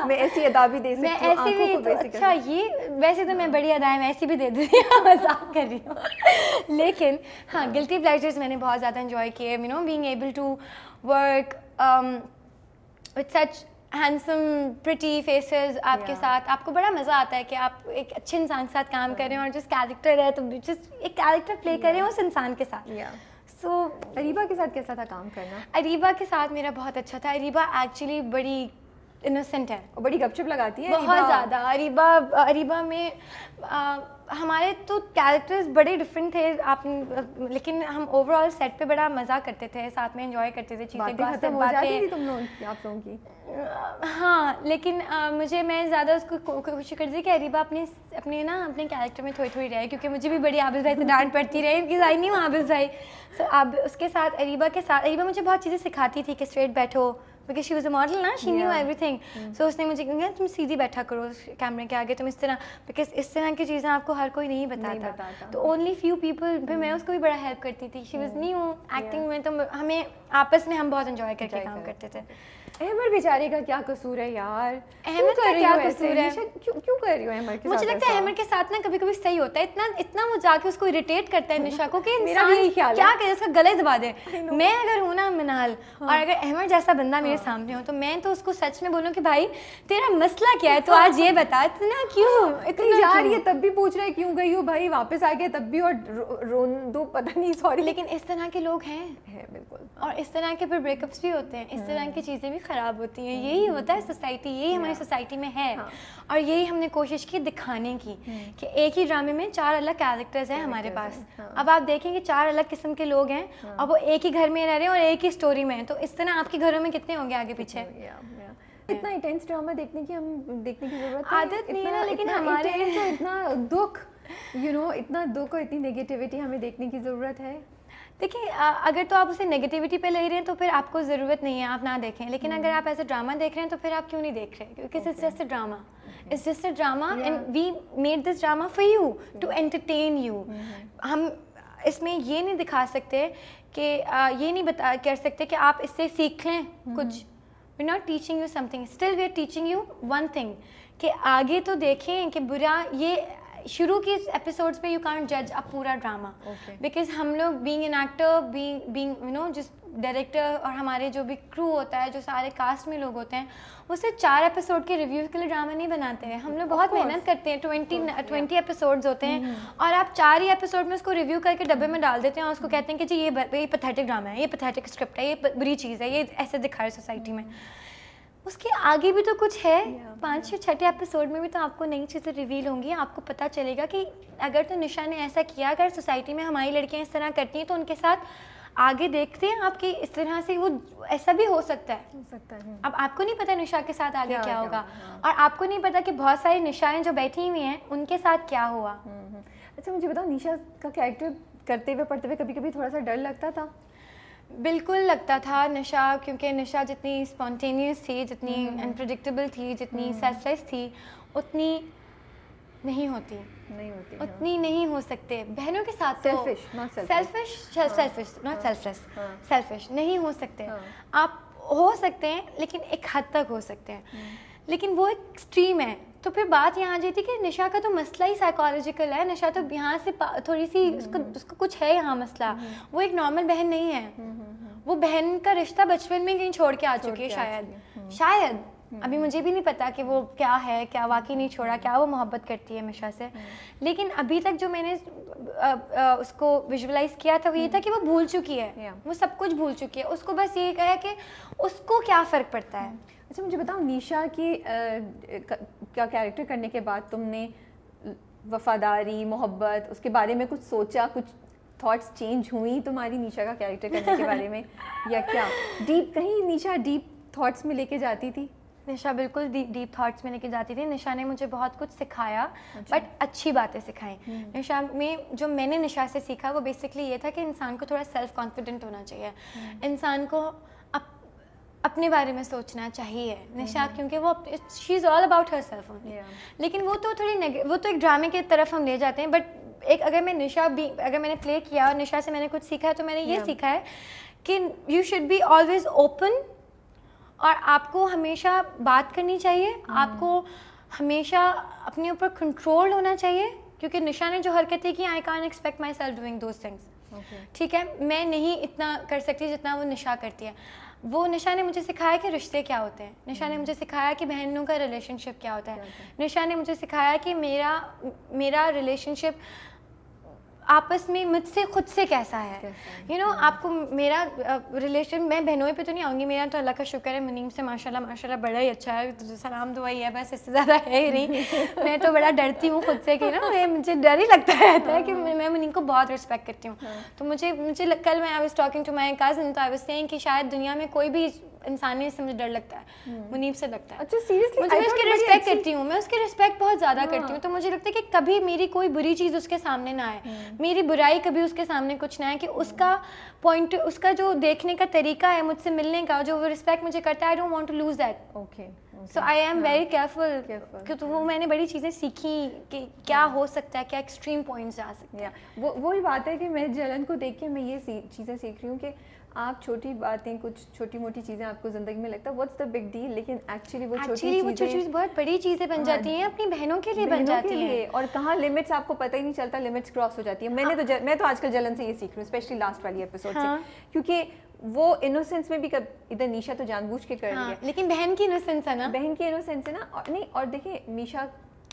میں ایسی ادا بھی دے سکتی ہوں, میں ایسی بھی, اچھا یہ ویسے تو میں بڑی ادائیں میں ایسی بھی دے دیتی ہوں, مذاق کر رہی ہوں. لیکن ہاں گلٹی پلیجرز میں نے بہت زیادہ انجوائے کیے, you know, being able to work with such handsome pretty faces آپ کے ساتھ. آپ کو بڑا مزہ آتا ہے کہ آپ ایک اچھے انسان کے ساتھ کام کر رہے ہیں, اور جس کیریکٹر ہے تو جس ایک کیریکٹر پلے کر رہے ہیں اس انسان کے ساتھ. سو اریبا کے ساتھ کیسا تھا کام کرنا؟ اریبا کے ساتھ میرا بہت اچھا تھا. اریبا ایکچولی بڑی انوسینٹ ہے, بڑی گپ شپ لگاتی ہے بہت زیادہ. اریبا میں ہمارے تو کیریکٹرز بڑے ڈفرینٹ تھے, لیکن ہم اوور آل سیٹ پہ بڑا مزہ کرتے تھے, ساتھ میں انجوائے کرتے تھے, چیزیں ختم ہو جاتی تھی تم لوگ آپ لوگوں کی. ہاں, لیکن میں زیادہ اس کو کوشش کرتی تھی کہ اریبا اپنے کیریکٹر میں تھوڑی تھوڑی رہے, کیونکہ مجھے بھی بڑی عابد بھائی سے ڈانٹ پڑتی رہی, بیکاز آئی نہیں ہوں عابد بھائی. سو اب اس کے ساتھ اریبا مجھے بہت چیزیں سکھاتی تھی کہ اسٹریٹ بیٹھو, because she was a model نا, شی نیو ایوری تھنگ. سو اس نے مجھے کہا تم سیدھی بیٹھا کرو کیمرے کے آگے, تم اس طرح, بیکاز اس طرح کی چیزیں آپ کو ہر کوئی نہیں بتاتا, تو اونلی فیو پیپل. پھر میں اس کو بھی بڑا ہیلپ کرتی تھی, شی واز نیو ایکٹنگ میں, تو ہمیں آپس میں ہم بہت انجوائے کر کے کام کرتے تھے. احمد بیچارے کا کیا قصور ہے یار, احمد کا کیا قصور ہے, کیوں کر رہی ہو احمد کے ساتھ؟ مجھے لگتا ہے احمد کے ساتھ نا کبھی کبھی صحیح ہوتا ہے, اتنا وہ جا کے اس کو اریٹیٹ کرتا ہے نشا کو کہ انسان کیا کرے, اس کا گلے دبا دے. میں اگر ہوں نا منال, اور اگر احمد جیسا بندہ میرے سامنے ہو, تو میں تو اس کو سچ میں بولوں کہ بھائی تیرا مسئلہ کیا ہے, تو آج یہ بتا اتنا کیوں یار, یہ تب بھی پوچھ رہے کیوں گئی ہو بھائی, واپس آ گئے تب بھی, اور رون دو پتہ نہیں, سوری. لیکن اس طرح کے لوگ ہیں بالکل, اور اس طرح کے پھر بریک اپس بھی ہوتے ہیں, اس طرح کی چیزیں بھی خراب ہوتی ہیں. یہی ہوتا ہے سوسائٹی, یہی ہماری سوسائٹی میں ہے, اور یہی ہم نے کوشش کی دکھانے کی کہ ایک ہی ڈرامے میں 4 الگ کیریکٹرز ہیں ہمارے پاس. اب آپ دیکھیں کہ 4 الگ قسم کے لوگ ہیں, اور وہ ایک ہی گھر میں رہ رہے ہیں اور ایک ہی اسٹوری میں, تو اس طرح آپ کے گھروں میں کتنے ہوں گے آگے پیچھے. اتنا انٹینس ڈرامہ دیکھنے کی ضرورت عادت نہیں ہے, لیکن ہمارے اتنا دکھ, یو نو, اتنا دکھ اور اتنی نیگیٹیوٹی ہمیں دیکھنے کی ضرورت ہے. دیکھیں, اگر تو آپ اسے نیگیٹیوٹی پہ لے رہے ہیں تو پھر آپ کو ضرورت نہیں ہے, آپ نہ دیکھیں. لیکن اگر آپ ایسے ڈرامہ دیکھ رہے ہیں تو پھر آپ کیوں نہیں دیکھ رہے, کیونکہ it's just a drama, it's just a drama, and we made this drama for you, to entertain you. ہم اس میں یہ نہیں دکھا سکتے کہ یہ نہیں کر سکتے کہ آپ اس سے سیکھ لیں کچھ. We not teaching you something, still we are teaching you one thing, کہ آگے تو دیکھیں کہ برا یہ شروع کی ایپیسوڈس پہ یو کانٹ جج اب پورا ڈرامہ, بیکاز ہم لوگ being an actor, being you know, جس ڈائریکٹر اور ہمارے جو بھی کرو ہوتا ہے, جو سارے کاسٹ میں لوگ ہوتے ہیں, وہ صرف 4 ایپیسوڈ کے ریویو کے لیے ڈرامہ نہیں بناتے ہیں. ہم لوگ بہت محنت کرتے ہیں, 20 ایپیسوڈز ہوتے ہیں, اور آپ 4 ہی ایپیسوڈ میں اس کو ریویو کر کے ڈبے میں ڈال دیتے ہیں, اور اس کو کہتے ہیں کہ جی یہ پیتھیٹک ڈرامہ ہے, یہ پیتھیٹک اسکرپٹ ہے, یہ بری چیز ہے, یہ ایسے دکھا ہے سوسائٹی میں. اس کے آگے بھی تو کچھ ہے, 5-6 ایپیسوڈ میں بھی تو آپ کو نئی چیزیں ریویل ہوں گی. آپ کو پتہ چلے گا کہ اگر تو نشا نے ایسا کیا, اگر سوسائٹی میں ہماری لڑکیاں اس طرح کرتی ہیں, تو ان کے ساتھ آگے دیکھتے ہیں آپ کی اس طرح سے وہ ایسا بھی ہو سکتا ہے. اب آپ کو نہیں پتا نشا کے ساتھ آگے کیا ہوگا, اور آپ کو نہیں پتا کہ بہت ساری نشائیں جو بیٹھی ہوئی ہیں ان کے ساتھ کیا ہوا. اچھا مجھے بتاؤ, نشا کا کیریکٹر کرتے ہوئے پڑھتے ہوئے کبھی کبھی تھوڑا سا ڈر لگتا تھا؟ بالکل لگتا تھا. نشا, کیونکہ نشا جتنی اسپونٹینیس تھی, جتنی انپریڈکٹیبل تھی, جتنی سیلف لیس تھی, اتنی نہیں ہوتی, اتنی نہیں ہو سکتے. بہنوں کے ساتھ سیلفش نہیں ہو سکتے. آپ ہو سکتے ہیں لیکن ایک حد تک ہو سکتے ہیں, لیکن وہ ایک ایکسٹریم ہے. تو پھر بات یہاں آ جاتی کہ نشا کا تو مسئلہ ہی سائیکالوجیکل ہے. نشا تو یہاں سے تھوڑی سی اس کو کچھ ہے یہاں مسئلہ. وہ ایک نارمل بہن نہیں ہے. وہ بہن کا رشتہ بچپن میں کہیں چھوڑ کے آ چکی ہے شاید. ابھی مجھے بھی نہیں پتا کہ وہ کیا ہے, کیا واقعی نہیں چھوڑا, کیا وہ محبت کرتی ہے نشا سے. لیکن ابھی تک جو میں نے اس کو ویژولائز کیا تھا وہ یہ تھا کہ وہ بھول چکی ہے, وہ سب کچھ بھول چکی ہے. اس کو بس یہ کہا کہ اس کو کیا فرق پڑتا ہے. اچھا مجھے بتاؤ, نیشا کی کا کیریکٹر کرنے کے بعد تم نے وفاداری, محبت, اس کے بارے میں کچھ سوچا, کچھ تھاٹس چینج ہوئی تمہاری نیشا کا کیریکٹر کرنے کے بارے میں, یا کیا ڈیپ کہیں نیشا ڈیپ تھاٹس میں لے کے جاتی تھی؟ نشا بالکل ڈیپ تھاٹس میں لے کے جاتی تھی. نشا نے مجھے بہت کچھ سکھایا, بٹ اچھی باتیں سکھائیں. نشا میں جو میں نے نشا سے سیکھا وہ بیسکلی یہ تھا کہ انسان کو تھوڑا سیلف کانفیڈنٹ ہونا چاہیے, انسان کو اپنے بارے میں سوچنا چاہیے. نشا کیونکہ وہ she is all about herself only, لیکن وہ تو تھوڑی وہ تو ایک ڈرامے کی طرف ہم لے جاتے ہیں. بٹ ایک اگر میں نے پلے کیا اور نشا سے میں نے کچھ سیکھا ہے تو میں نے یہ سیکھا ہے کہ you should be always open, اور آپ کو ہمیشہ بات کرنی چاہیے, آپ کو ہمیشہ اپنے اوپر کنٹرول ہونا چاہیے. کیونکہ نشا نے جو حرکتیں کی, I can't expect my self doing those things. ٹھیک ہے, میں نہیں اتنا کر سکتی جتنا وہ نشا کرتی ہے. وہ نشا نے مجھے سکھایا کہ رشتے کیا ہوتے ہیں. نشا نے مجھے سکھایا کہ بہنوں کا ریلیشن شپ کیا ہوتا ہے. نشا نے مجھے سکھایا کہ میرا ریلیشن شپ آپس میں مجھ سے خود سے کیسا ہے. یو نو, آپ کو میرا ریلیشن, میں بہنوں پہ تو نہیں آؤں گی, میرا تو اللہ کا شکر ہے منیم سے ماشاء اللہ بڑا ہی اچھا ہے. سلام دعا ہی ہے بس, اس سے زیادہ ہے ہی نہیں. میں تو بڑا ڈرتی ہوں خود سے کہ نا, مجھے ڈر ہی لگتا رہتا ہے کہ میں منیم کو بہت رسپیکٹ کرتی ہوں. تو مجھے کل میں I was talking to my cousin, تو آئی واز سیئنگ کہ شاید دنیا میں کوئی بھی انسان سے مجھے ڈر لگتا ہے, منیب سے لگتا ہے. اچھا سیریسلی, میں اس کی رسپیکٹ کرتی ہوں, میں اس کی رسپیکٹ بہت زیادہ کرتی ہوں. تو مجھے لگتا ہے کہ کبھی میری کوئی بری چیز اس کے سامنے نہ آئے, میری برائی کبھی اس کے سامنے کچھ نہ آئے, کہ اس کا پوائنٹ, اس کا جو دیکھنے کا طریقہ ہے مجھ سے ملنے کا, جو وہ رسپیکٹ مجھے کرتا ہے, I don't want to lose that. Okay, so I am very careful, کہ وہ میں نے بڑی چیزیں سیکھی کہ کیا ہو سکتا ہے, کیا ایکسٹریم پوائنٹس جا سکتے ہیں. وہی بات ہے کہ میں جلن کو دیکھ کے میں یہ چیزیں سیکھ رہی ہوں کہ آپ چھوٹی باتیں, کچھ چھوٹی موٹی چیزیں آپ کو زندگی میں لگتا ہے واٹس دا بگ ڈیل, لیکن ایکچولی وہ چھوٹی چیزیں بہت بڑی چیزیں بن جاتی ہیں, اپنی بہنوں کے لیے بن جاتی ہیں, اور کہاں لمٹس آپ کو پتہ ہی نہیں چلتا, لمٹس کراس ہو جاتی ہے. میں تو آج کل جلن سے یہ سیکھ رہی ہوں, اسپیشلی لاسٹ والی ایپیسوڈ سے, کیونکہ وہ انوسینس میں بھی ادھر نیشا تو جان بوجھ کے کر رہی ہے, لیکن بہن کی انوسینس ہے نا, بہن کی انوسینس ہے نا. نہیں, اور دیکھیں نیشا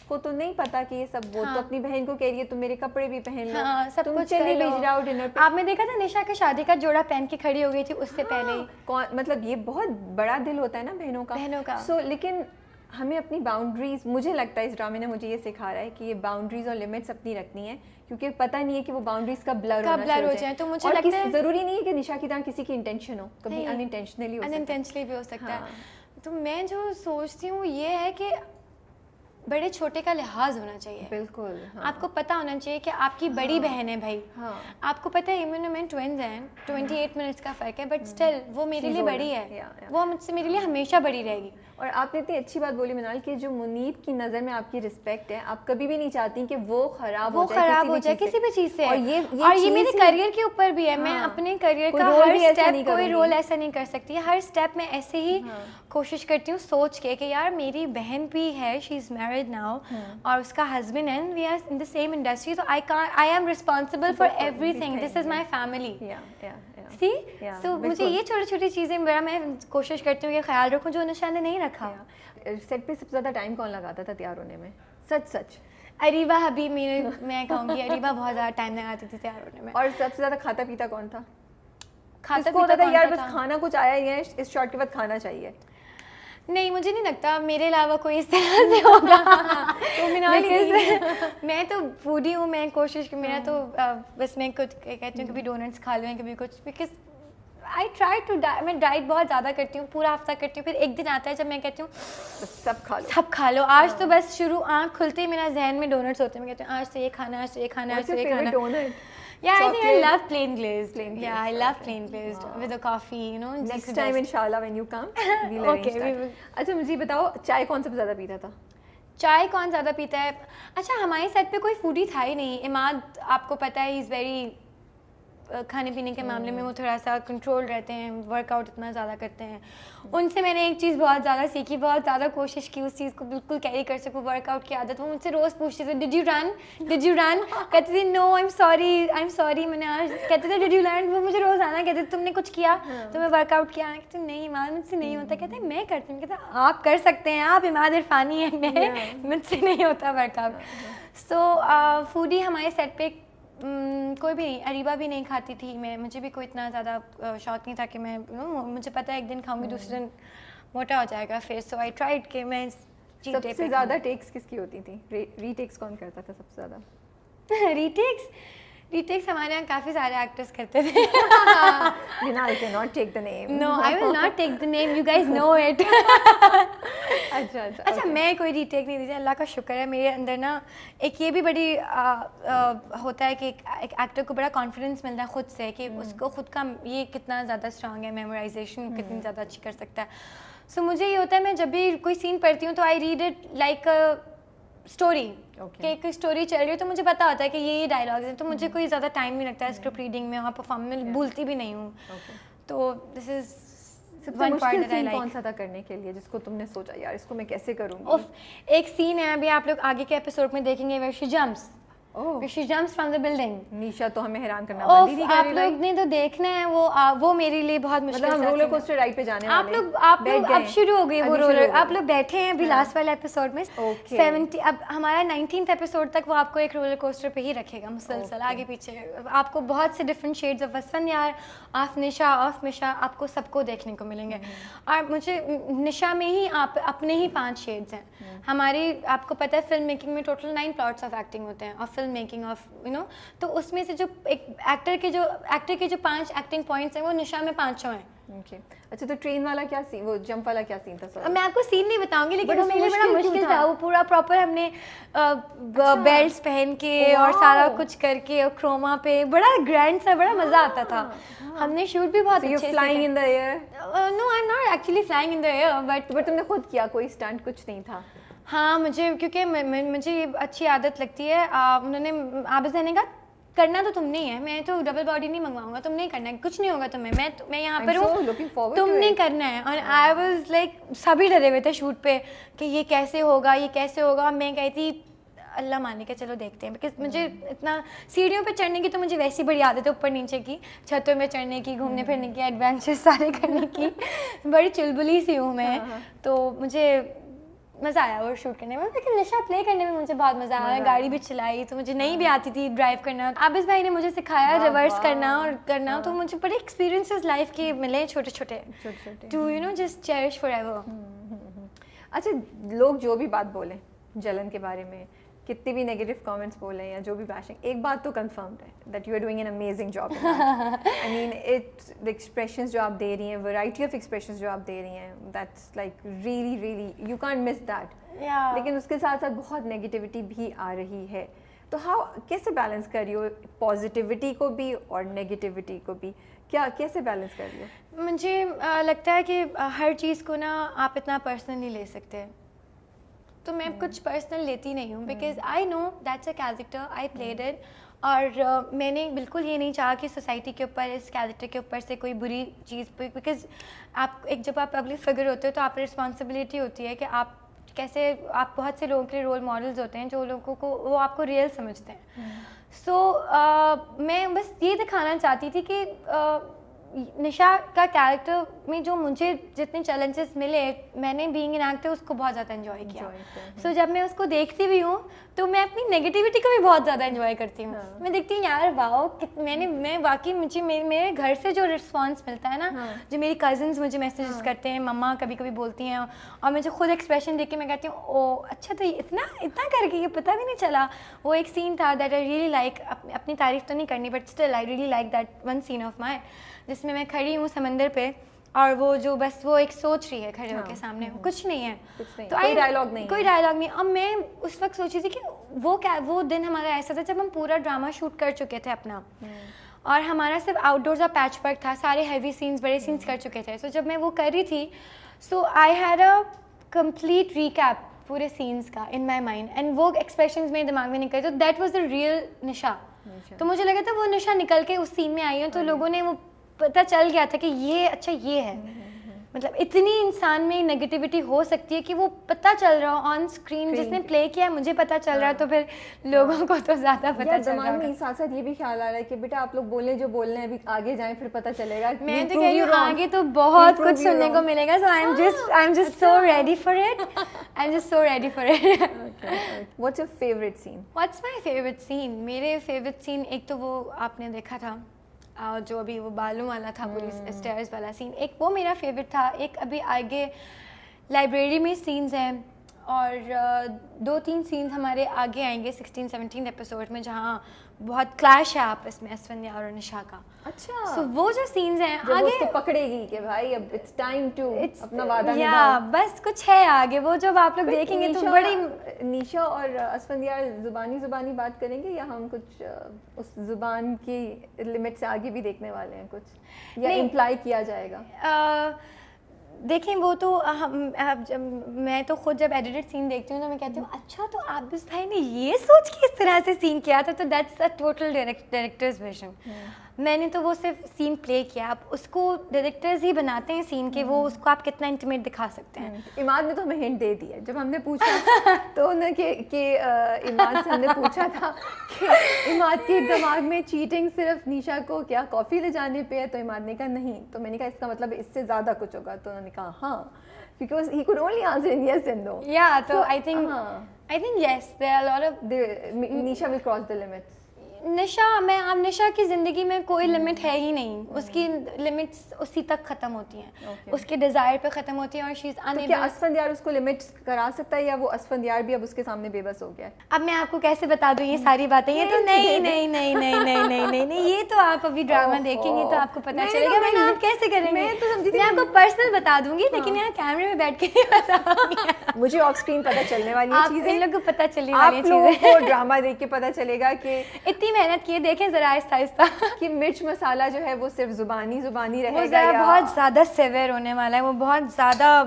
کو تو نہیں پتا کہ یہ سب, وہ تو اپنی بہن کو کہہ رہی ہے تم میرے کپڑے بھی پہن لو, سب تم کچھ چلی بھیج رہا ہو ڈنر پہ. آپ نے دیکھا تھا نشا کا شادی کا جوڑا پہن کے کھڑی ہو گئی تھی اس سے پہلے ہی. مطلب یہ بہت بڑا دل ہوتا ہے نا بہنوں کا. سو لیکن ہمیں اپنی باؤنڈریز, مجھے لگتا ہے اس ڈرامے نے مجھے یہ سکھا رہا ہے کہ یہ باؤنڈریز اور لمٹس اپنی رکھنی ہے, کیونکہ پتہ نہیں ہے کہ وہ باؤنڈریز کا بلر ہو جائے. تو مجھے لگتا ہے ضروری نہیں ہے کہ نشا کی طرح کسی کی انٹینشن ہو, کبھی انٹینشنلی بھی ہو سکتا ہے. تو میں جو سوچتی ہوں یہ ہے کہ بڑے چھوٹے کا لحاظ ہونا چاہیے. بالکل, آپ کو پتہ ہونا چاہیے کہ آپ کی بڑی بہن ہے بھائی, آپ کو پتہ ہے ایون میں ٹوئنز ہیں, 28 منٹس کا فرق ہے, بٹ اسٹل وہ میرے لیے بڑی ہے, وہ مجھ سے میرے لیے ہمیشہ بڑی رہے گی. اور آپ نے اتنی اچھی بات بولی منال, کہ جو منیب کی نظر میں آپ کی رسپیکٹ ہے, آپ کبھی بھی نہیں چاہتی کہ وہ خراب ہو جائے کسی بھی چیز سے. اور یہ میرے کریئر کے اوپر بھی ہے, میں اپنے کریئر کا ہر اسٹیپ کوئی رول ایسا نہیں کر سکتی, ہر اسٹیپ میں ایسے ہی کوشش کرتی ہوں سوچ کے کہ یار میری بہن بھی ہے, شی از میرڈ ناؤ, اور اس کا ہسبینڈ ہے, we are in the same industry, so I am responsible for everything, this is my family. So مجھے یہ چھوٹی چھوٹی چیزیں بڑا میں کوشش کرتی ہوں کہ خیال رکھوں, جو نشا نے نہیں رکھا. سیٹ پہ سب سے زیادہ ٹائم کون لگاتا تھا تیار ہونے میں؟ سچ اریبا حبیب, میں کہوں گی اریبا بہت زیادہ ٹائم لگاتی تھی تیار ہونے میں. اور سب سے زیادہ کھاتا پیتا کون تھا؟ کھاتا پیتا تھا یار, بس کھانا کچھ آیا ہی ہے, اس شاٹ کے بعد کھانا چاہیے. نہیں, مجھے نہیں لگتا میرے علاوہ کوئی اس طرح سے ہوگا. میں تو فوڈی ہوں, میں کوشش, میرا تو بس میں کچھ کہتی ہوں کبھی ڈونٹس کھا لوں, کبھی کچھ, بیکاز آئی ٹرائی ٹو میں ڈائٹ بہت زیادہ کرتی ہوں, پورا ہفتہ کرتی ہوں, پھر ایک دن آتا ہے جب میں کہتی ہوں سب کھا لو. آج تو بس آنکھ کھلتے ہی میرا ذہن میں ڈونٹس ہوتے ہیں, میں کہتی ہوں آج تو یہ کھانا, آج تو یہ کھانا, آج تو یہ کھانا. Yeah, I think I love plain glazed. Yeah, I love plain glazed with a coffee, you know. Next time inshallah when you come, we'll arrange that. اچھا مجھے بتاؤ, چائے کون سب سے زیادہ پیتا تھا؟ چائے کون زیادہ پیتا ہے؟ اچھا ہمارے سیٹ پہ کوئی فوڈی تھا ہی نہیں. اماد آپ کو پتہ ہے, ہی از ویری کھانے پینے کے معاملے میں وہ تھوڑا سا کنٹرول رہتے ہیں, ورک آؤٹ اتنا زیادہ کرتے ہیں. ان سے میں نے ایک چیز بہت زیادہ سیکھی, بہت زیادہ کوشش کی اس چیز کو بالکل کیری کر سکوں, ورک آؤٹ کی عادت. وہ مجھ سے روز پوچھتے تھے ڈڈ یو رن, کہتے تھے نو آئی ایم سوری میں نے آج, کہتے تھے ڈڈ یو لرن, وہ مجھے روز آنا کہتے تھے تم نے کچھ کیا, تمہیں ورک آؤٹ کیا, کہتے نہیں مان مجھ سے نہیں ہوتا, کہتے ہیں میں کرتی ہوں, کہتے ہیں آپ کر سکتے ہیں, آپ عماد عرفانی ہیں, میں مجھ سے نہیں ہوتا ورک آؤٹ. سو فوڈی ہمارے سیٹ پہ کوئی بھی نہیں, اریبہ بھی نہیں کھاتی تھی میں, مجھے بھی کوئی اتنا زیادہ شوق نہیں تھا کہ میں مجھے پتا ہے ایک دن کھاؤں گی دوسرے دن موٹا ہو جائے گا پھر. سو آئی ٹرائیڈ کہ میں سب سے زیادہ ٹیکس کس کی ہوتی تھی, ری ٹیکس کون کرتا تھا سب سے زیادہ؟ ری ٹیکس ہمارے یہاں کافی سارے ایکٹرس کرتے تھے. I cannot take the name. No, I will not take the name. You guys know it. اچھا میں کوئی ری ٹیک نہیں دیتی, اللہ کا شکر ہے میرے اندر نا ایک یہ بھی بڑی ہوتا ہے کہ ایک ایکٹر کو بڑا کانفیڈنس ملتا ہے خود سے کہ اس کو خود کا یہ کتنا زیادہ اسٹرانگ ہے, میمورائزیشن کتنی زیادہ اچھی کر سکتا ہے. سو مجھے یہ ہوتا ہے میں جب بھی کوئی سین پڑھتی ہوں تو I read it like story, کہ ایک اسٹوری چل رہی ہے تو مجھے پتا ہوتا ہے کہ یہ ڈائلاگز ہیں, تو مجھے کوئی زیادہ ٹائم نہیں لگتا ہے اسکرپٹ ریڈنگ میں, اور پرفارم میں بھولتی بھی نہیں ہوں. تو دس از سب سے مشکل سین کون سا تھا کرنے کے لیے جس کو تم نے سوچا یار اس کو میں کیسے کروں گی؟ ایک سین ہے ابھی آپ لوگ آگے کے ایپیسوڈ میں دیکھیں گے, where she jumps from the building. نیشا تو ہمیں حیران کرنا بندی نہیں کر رہی. آپ لوگ نے تو دیکھنا ہے وہ میرے لیے بہت مشکل ہے. رولر کوسٹر رائڈ پہ جانے والے آپ لوگ اب شروع ہو گئی وہ رولر, آپ لوگ بیٹھے ہیں ابھی لاسٹ والے ایپیسوڈ میں 70, اب ہمارا 19th ایپیسوڈ تک وہ آپ کو ایک رولر کوسٹر پہ ہی رکھے گا مسلسل آگے پیچھے. آپ کو بہت سے different sheds of Asfandyar, of Nisha, of مشا, آپ کو سب کو دیکھنے کو ملیں گے. اور مجھے نشا میں ہی آپ اپنے ہی 5 شیڈز ہیں ہماری. آپ کو پتہ ہے فلم میکنگ میں ٹوٹل 9 پلاٹس آف ایکٹنگ ہوتے ہیں, اور فلم میکنگ آف تو اس میں سے جو ایک ایکٹر کے جو 5 ایکٹنگ پوائنٹس ہیں وہ نشا میں 5 ہیں. اچھا تو ٹرین والا کیا سین, وہ جمپ والا کیا سین تھا؟ میں آپ کو سین نہیں بتاؤں گی, لیکن وہ میرے لیے بڑا مشکل تھا. وہ پورا پراپر ہم نے بیلٹس پہن کے اور سارا کچھ کر کے اور کروما پہ بڑا گرینڈ سا, بڑا مزہ آتا تھا. ہم نے شوٹ بھی بہت اچھے سے. Flying in the air? No I am not actually flying in the air, but تم نے خود کیا, کوئی اسٹنٹ کچھ نہیں تھا؟ ہاں مجھے, کیونکہ مجھے یہ اچھی عادت لگتی ہے. انہوں نے عابد نے کہا کرنا تو تم نہیں ہے, میں تو ڈبل باڈی نہیں منگواؤں گا, تم نہیں کرنا ہے, کچھ نہیں ہوگا تمہیں, میں یہاں پر ہوں, تم نہیں کرنا ہے. اور آئی واز لائک سبھی ڈرے ہوئے تھے شوٹ پہ کہ یہ کیسے ہوگا, یہ کیسے ہوگا. میں کہتی تھی اللہ مانے کے چلو دیکھتے ہیں, بیکاز مجھے اتنا سیڑھیوں پہ چڑھنے کی تو مجھے ویسی بڑی عادت ہے, اوپر نیچے کی, چھتوں میں چڑھنے کی, گھومنے پھرنے کی, ایڈونچر سارے کرنے کی, بڑی چلبلی سی ہوں میں. تو مجھے مزہ آیا وہ شوٹ کرنے میں, لیکن نشا پلے کرنے میں مجھے بہت مزہ آیا. گاڑی بھی چلائی تو مجھے نہیں بھی آتی تھی ڈرائیو کرنا. عابد بھائی نے مجھے سکھایا ریورس کرنا اور کرنا, تو مجھے بڑے ایکسپیرینسز لائف کے ملے چھوٹے چھوٹے, to just cherish forever. اچھا لوگ جو بھی بات بولیں جلن کے بارے میں, کتنی بھی نیگیٹو کامنٹس بولیں یا جو بھی بیشنگ, ایک بات تو کنفرمڈ ہے that you are doing an amazing job. I mean it's the expressions جو آپ دے رہی ہیں, ورائٹی آف ایکسپریشنز جو آپ دے رہی ہیں, that's like really really you can't miss that. لیکن اس کے ساتھ ساتھ بہت نیگیٹیوٹی بھی آ رہی ہے, تو کیسے بیلنس کر رہی ہو پازیٹیوٹی کو بھی اور نیگیٹیوٹی کو بھی, کیسے بیلنس کر رہی ہو؟ مجھے لگتا ہے کہ ہر چیز کو نا آپ اتنا پرسنلی لے سکتے ہیں, تو میں کچھ پرسنل لیتی نہیں ہوں, because I know that's a character, I played it. اور میں نے بالکل یہ نہیں چاہا کہ سوسائٹی کے اوپر, اس کیریکٹر کے اوپر سے کوئی بری چیز, بیکاز جب آپ پبلک فگر ہوتے ہو تو آپ کی رسپانسبلٹی ہوتی ہے کہ آپ کیسے, آپ بہت سے لوگوں کے رول ماڈلز ہوتے ہیں جو لوگوں کو وہ آپ کو ریئل سمجھتے ہیں. سو میں بس یہ دکھانا چاہتی تھی کہ نشا کا کیریکٹر میں جو مجھے جتنے چیلنجز ملے, میں نے بینگ این ایکٹر اس کو بہت زیادہ انجوائے کیا. سو جب میں اس کو دیکھتی بھی ہوں تو میں اپنی نیگیٹیوٹی کو بھی بہت زیادہ انجوائے کرتی ہوں. میں دیکھتی ہوں یار واؤ, میں واقعی مجھے میرے گھر سے جو رسپانس ملتا ہے نا, جو میری کزنس مجھے میسیجز کرتے ہیں, مما کبھی کبھی بولتی ہیں, اور مجھے خود ایکسپریشن دیکھ کے میں کہتی ہوں او اچھا تو اتنا کر کے یہ پتہ بھی نہیں چلا. وہ ایک سین تھا دیٹ آئی ریئلی لائک, اپنی تعریف تو نہیں کرنی but still I really like that one scene of my, جس میں کھڑی ہوں سمندر پہ اور وہ جو بس وہ ایک سوچ رہی ہے کھڑے ہو کے سامنے, کچھ نہیں ہے, تو کوئی ڈائلاگ نہیں. اب میں اس وقت سوچی تھی کہ وہ دن ہمارا ایسا تھا جب ہم پورا ڈرامہ شوٹ کر چکے تھے اپنا, اور ہمارا صرف آؤٹ ڈورز اور پیچ ورک تھا, سارے ہیوی سینس, بڑے سینس کر چکے تھے. سو جب میں وہ کر رہی تھی, so I had a complete recap پورے سینس کا ان مائی مائنڈ, اینڈ وہ ایکسپریشنز میرے دماغ میں نکلے. تو دیٹ واز دا ریئل نشا. تو مجھے لگا تھا وہ نشا نکل کے اس سین میں آئی ہے تو لوگوں نے وہ پتہ چل گیا تھا کہ یہ اچھا یہ ہے. مطلب اتنی انسان میں نگیٹیوٹی ہو سکتی ہے کہ وہ پتہ چل رہا ہو آن اسکرین, جس نے پلے کیا ہے مجھے پتہ چل رہا ہے, تو پھر لوگوں کو تو زیادہ پتہ چل رہا ہے. دماغ میں ساتھ ساتھ یہ بھی خیال آ رہا ہے کہ بیٹا آپ لوگ بولیں جو بولنے ہیں, ابھی آگے جائیں پھر پتہ چلے گا. میں تو کہہ رہی ہوں آگے تو بہت کچھ سننے کو ملے گا. So I am just so ready for it, I am just so ready for it. What's your favourite scene? What's my favourite scene? میرے فیوریٹ سین ایک تو وہ آپ نے دیکھا تھا جو ابھی وہ بالوں والا تھا, پولیس اسٹیئرز والا سین, ایک وہ میرا فیوریٹ تھا. ایک ابھی آگے لائبریری میں سینز ہیں, اور 2-3 سینز ہمارے آگے آئیں گے 16-17 ایپیسوڈ میں, جہاں بہت کلیش ہے آپس میں اسفندیار اور نشا کا. اچھا, سو وہ جو سینز ہیں آگے اس کو پکڑے گی کہ بھائی اب اٹس ٹائم ٹو اپنا وعدہ نبھاؤ, بس کچھ ہے آگے وہ جب آپ لوگ دیکھیں گے تو بڑی. نیشا اور اسفندیار زبانی بات کریں گے, یا ہم کچھ اس زبان کی لمٹ سے آگے بھی دیکھنے والے ہیں کچھ, یا امپلائی کیا جائے گا؟ دیکھیں وہ تو میں تو خود جب ایڈیٹڈ سین دیکھتی ہوں تو میں کہتی ہوں اچھا تو عابس بھائی نے یہ سوچ کے اس طرح سے سین کیا تھا, تو that's a total directors vision. میں نے تو وہ صرف سین پلے کیا, اب اس کو ڈائریکٹرز ہی بناتے ہیں سین کے, وہ اس کو آپ کتنا انٹیمیٹ دکھا سکتے ہیں. عماد نے تو ہمیں ہنٹ دے دی ہے, جب ہم نے پوچھا تو کہ عماد سے ہم نے پوچھا تھا کہ عماد کے دماغ میں چیٹنگ صرف نیشا کو کیا کافی لے جانے پہ ہے, تو عماد نے کہا نہیں. تو میں نے کہا اس کا مطلب اس سے زیادہ کچھ ہوگا, تو انہوں نے کہا ہاں, because he could only answer in yes and no. Yeah, so I think yes, there are a lot of Nisha will cross the limits. نشا, اب نشا کی زندگی میں کوئی لمٹ ہے ہی نہیں, اس کی لمٹس اسی تک ختم ہوتی ہیں, اس کے ڈیزائر پہ ختم ہوتی ہیں, اور شی از انیبل. کیا اسفندیار اس کو لمٹس کرا سکتا ہے, یا وہ اسفندیار بھی اب اس کے سامنے بے بس ہو گیا ہے؟ اب میں آپ کو کیسے بتا دوں یہ ساری باتیں, یہ تو نہیں, یہ تو آپ ابھی ڈرامہ دیکھیں گے تو آپ کو پتہ چلے گا. میں آپ کیسے کریں گے, میں آپ کو پرسنل بتا دوں گی, لیکن یہاں کیمرے میں بیٹھ کے بتاؤں گی. مجھے آف اسکرین پتہ چلنے والی چیزیں, ان لوگوں کو پتہ چلنے والی چیزیں, آپ لوگوں کو ڈرامہ دیکھ کے پتہ چلے گا کہ اتنی محنت کیے, دیکھیں ذرا آہستہ آہستہ کہ مرچ مسالہ جو ہے وہ صرف زبانی رہے گا, یا بہت زیادہ سیویئر ہونے والا ہے, وہ بہت زیادہ.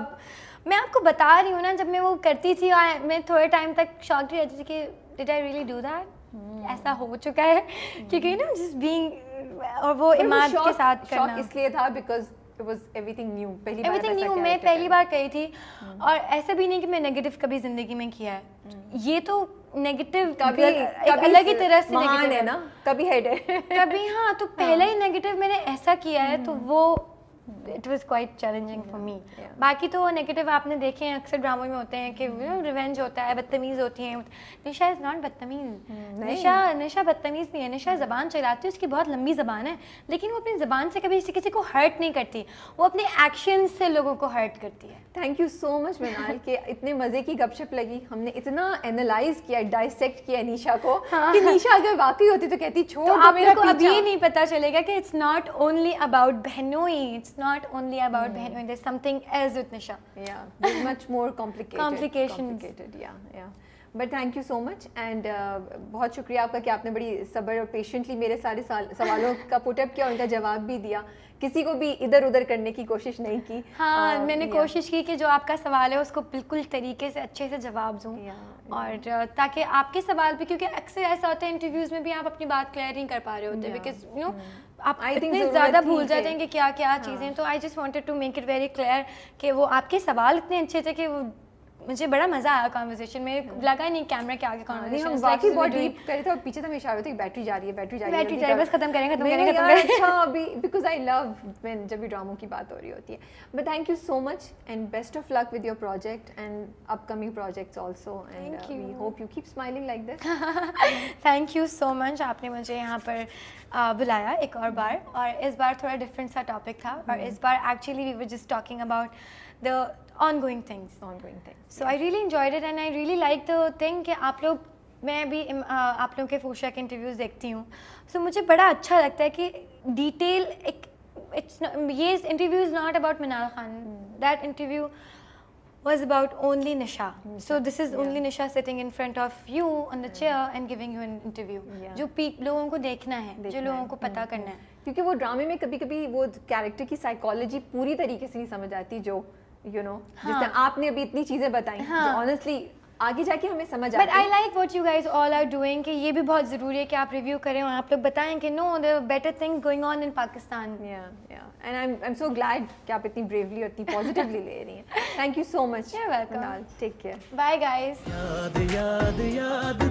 میں آپ کو بتا رہی ہوں نا, جب میں وہ کرتی تھی میں تھوڑے ٹائم تک شاک ہی رہتی تھی کہ ڈڈ آئی ریئلی ڈو دیٹ, ایسا ہو چکا ہے, کیونکہ نا جسٹ بینگ, اور وہ عماد کے ساتھ کرنا اس لیے تھا because it was everything new. میں پہلی بار کہی تھی, اور ایسا بھی نہیں کہ میں نیگیٹو کبھی زندگی میں کیا ہے, یہ تو نیگیٹو کبھی الگ ہی طرح سے ہے نا, کبھی ہیڈ ہے کبھی, ہاں, تو پہلا ہی نیگیٹو میں نے ایسا کیا ہے, تو وہ it was quite challenging for me. باقی تو نیگیٹو آپ نے دیکھے ہیں اکثر ڈراموں میں ہوتے ہیں کہ ریونج ہوتا ہے, بدتمیز ہوتی ہیں. نشا از ناٹ بدتمیز, نشا بدتمیز نہیں ہے, نشا زبان چلاتی ہے, اس کی بہت لمبی زبان ہے, لیکن وہ اپنی زبان سے کبھی کسی کو ہرٹ نہیں کرتی, وہ اپنے ایکشن سے لوگوں کو ہرٹ کرتی ہے. تھینک یو سو مچ منال, کہ اتنے مزے کی گپ شپ لگی, ہم نے اتنا اینالائز کیا, ڈائسیکٹ کیا نیشا کو, کہ نیشا اگر واقعی ہوتی تو کہتی چھوڑ دو میرا پیچھا. اب یہ نہیں پتا چلے گا کہ اٹس ناٹ اونلی اباؤٹ بہنوئی, اٹس not only about بہنوئی, there's something else with Nisha. Yeah, there's much more complicated. Yeah. But thank you so much, and بہت شکریہ آپ کا کہ آپ نے بڑی صبر اور پیشنٹلی میرے سارے سوالوں کا پٹ اپ کیا, اور ان کا جواب بھی دیا, کسی کو بھی ادھر ادھر کرنے کی کوشش نہیں کی. ہاں, میں نے کوشش کی کہ جو آپ کا سوال ہے اس کو بالکل طریقے سے اچھے سے جواب دوں, اور تاکہ آپ کے سوال بھی, کیونکہ اکثر ایسا ہوتا ہے انٹرویوز میں بھی آپ اپنی بات کلیئر نہیں کر پا رہے ہوتے, بیکاز یو نو آپ اتنے زیادہ بھول جاتے ہیں کہ کیا کیا چیزیں. تو I just wanted to make it very clear کہ وہ آپ کے سوال اتنے اچھے تھے کہ وہ مجھے بڑا مزہ آیا کانورسیشن میں, لگا ہی نہیں کیمرے کے آگے کانورسیشن, ہم واقعی بہت ڈیپ کر رہے تھے, اور پیچھے سے اشارہ ہوتا ہے کہ بیٹری جا رہی ہے, بس ختم کریں. اچھا ابھی بیکاز آئی لو وین جب بھی ڈراموں کی بات ہو رہی ہوتی ہے. But thank you so much, and best of luck with your project and upcoming projects also, and we hope you keep smiling like this. Thank you so much, آپ نے مجھے یہاں پر بلایا ایک اور بار, اور اس بار تھوڑا ڈفرینٹ سا ٹاپک تھا, اور اس بار actually we were just talking about the ongoing things. So I really enjoyed it, and I really like the thing کہ آپ لوگ, میں بھی آپ لوگوں کے فوشا کے انٹرویوز دیکھتی ہوں, سو مجھے بڑا اچھا لگتا ہے کہ ڈیٹیل ایک, یہ interview is not about Monal Khan, that interview was about only Nisha. So this is only Nisha sitting in front of you on the chair and giving you an interview. جو لوگوں کو دیکھنا ہے, جو لوگوں کو پتہ کرنا ہے, کیونکہ وہ ڈرامے میں کبھی کبھی وہ کیریکٹر کی سائیکالوجی پوری طریقے سے نہیں سمجھ آتی, جو یو نو جس طرح آپ نے ابھی اتنی چیزیں بتائیں, آنیسٹلی آگے جا کے ہمیں سمجھ بٹ آتی آئی ہے. Like what you guys all are doing کہ یہ بھی بہت ضروری ہے کہ آپ ریویو کریں اور آپ لوگ بتائیں کہ no there better thing going on in Pakistan. And I'm so glad کہ آپ اتنی bravely اور اتنی positively لے رہی ہیں. Thank you so much. You're welcome. Take care. Bye guys. یاد یاد یاد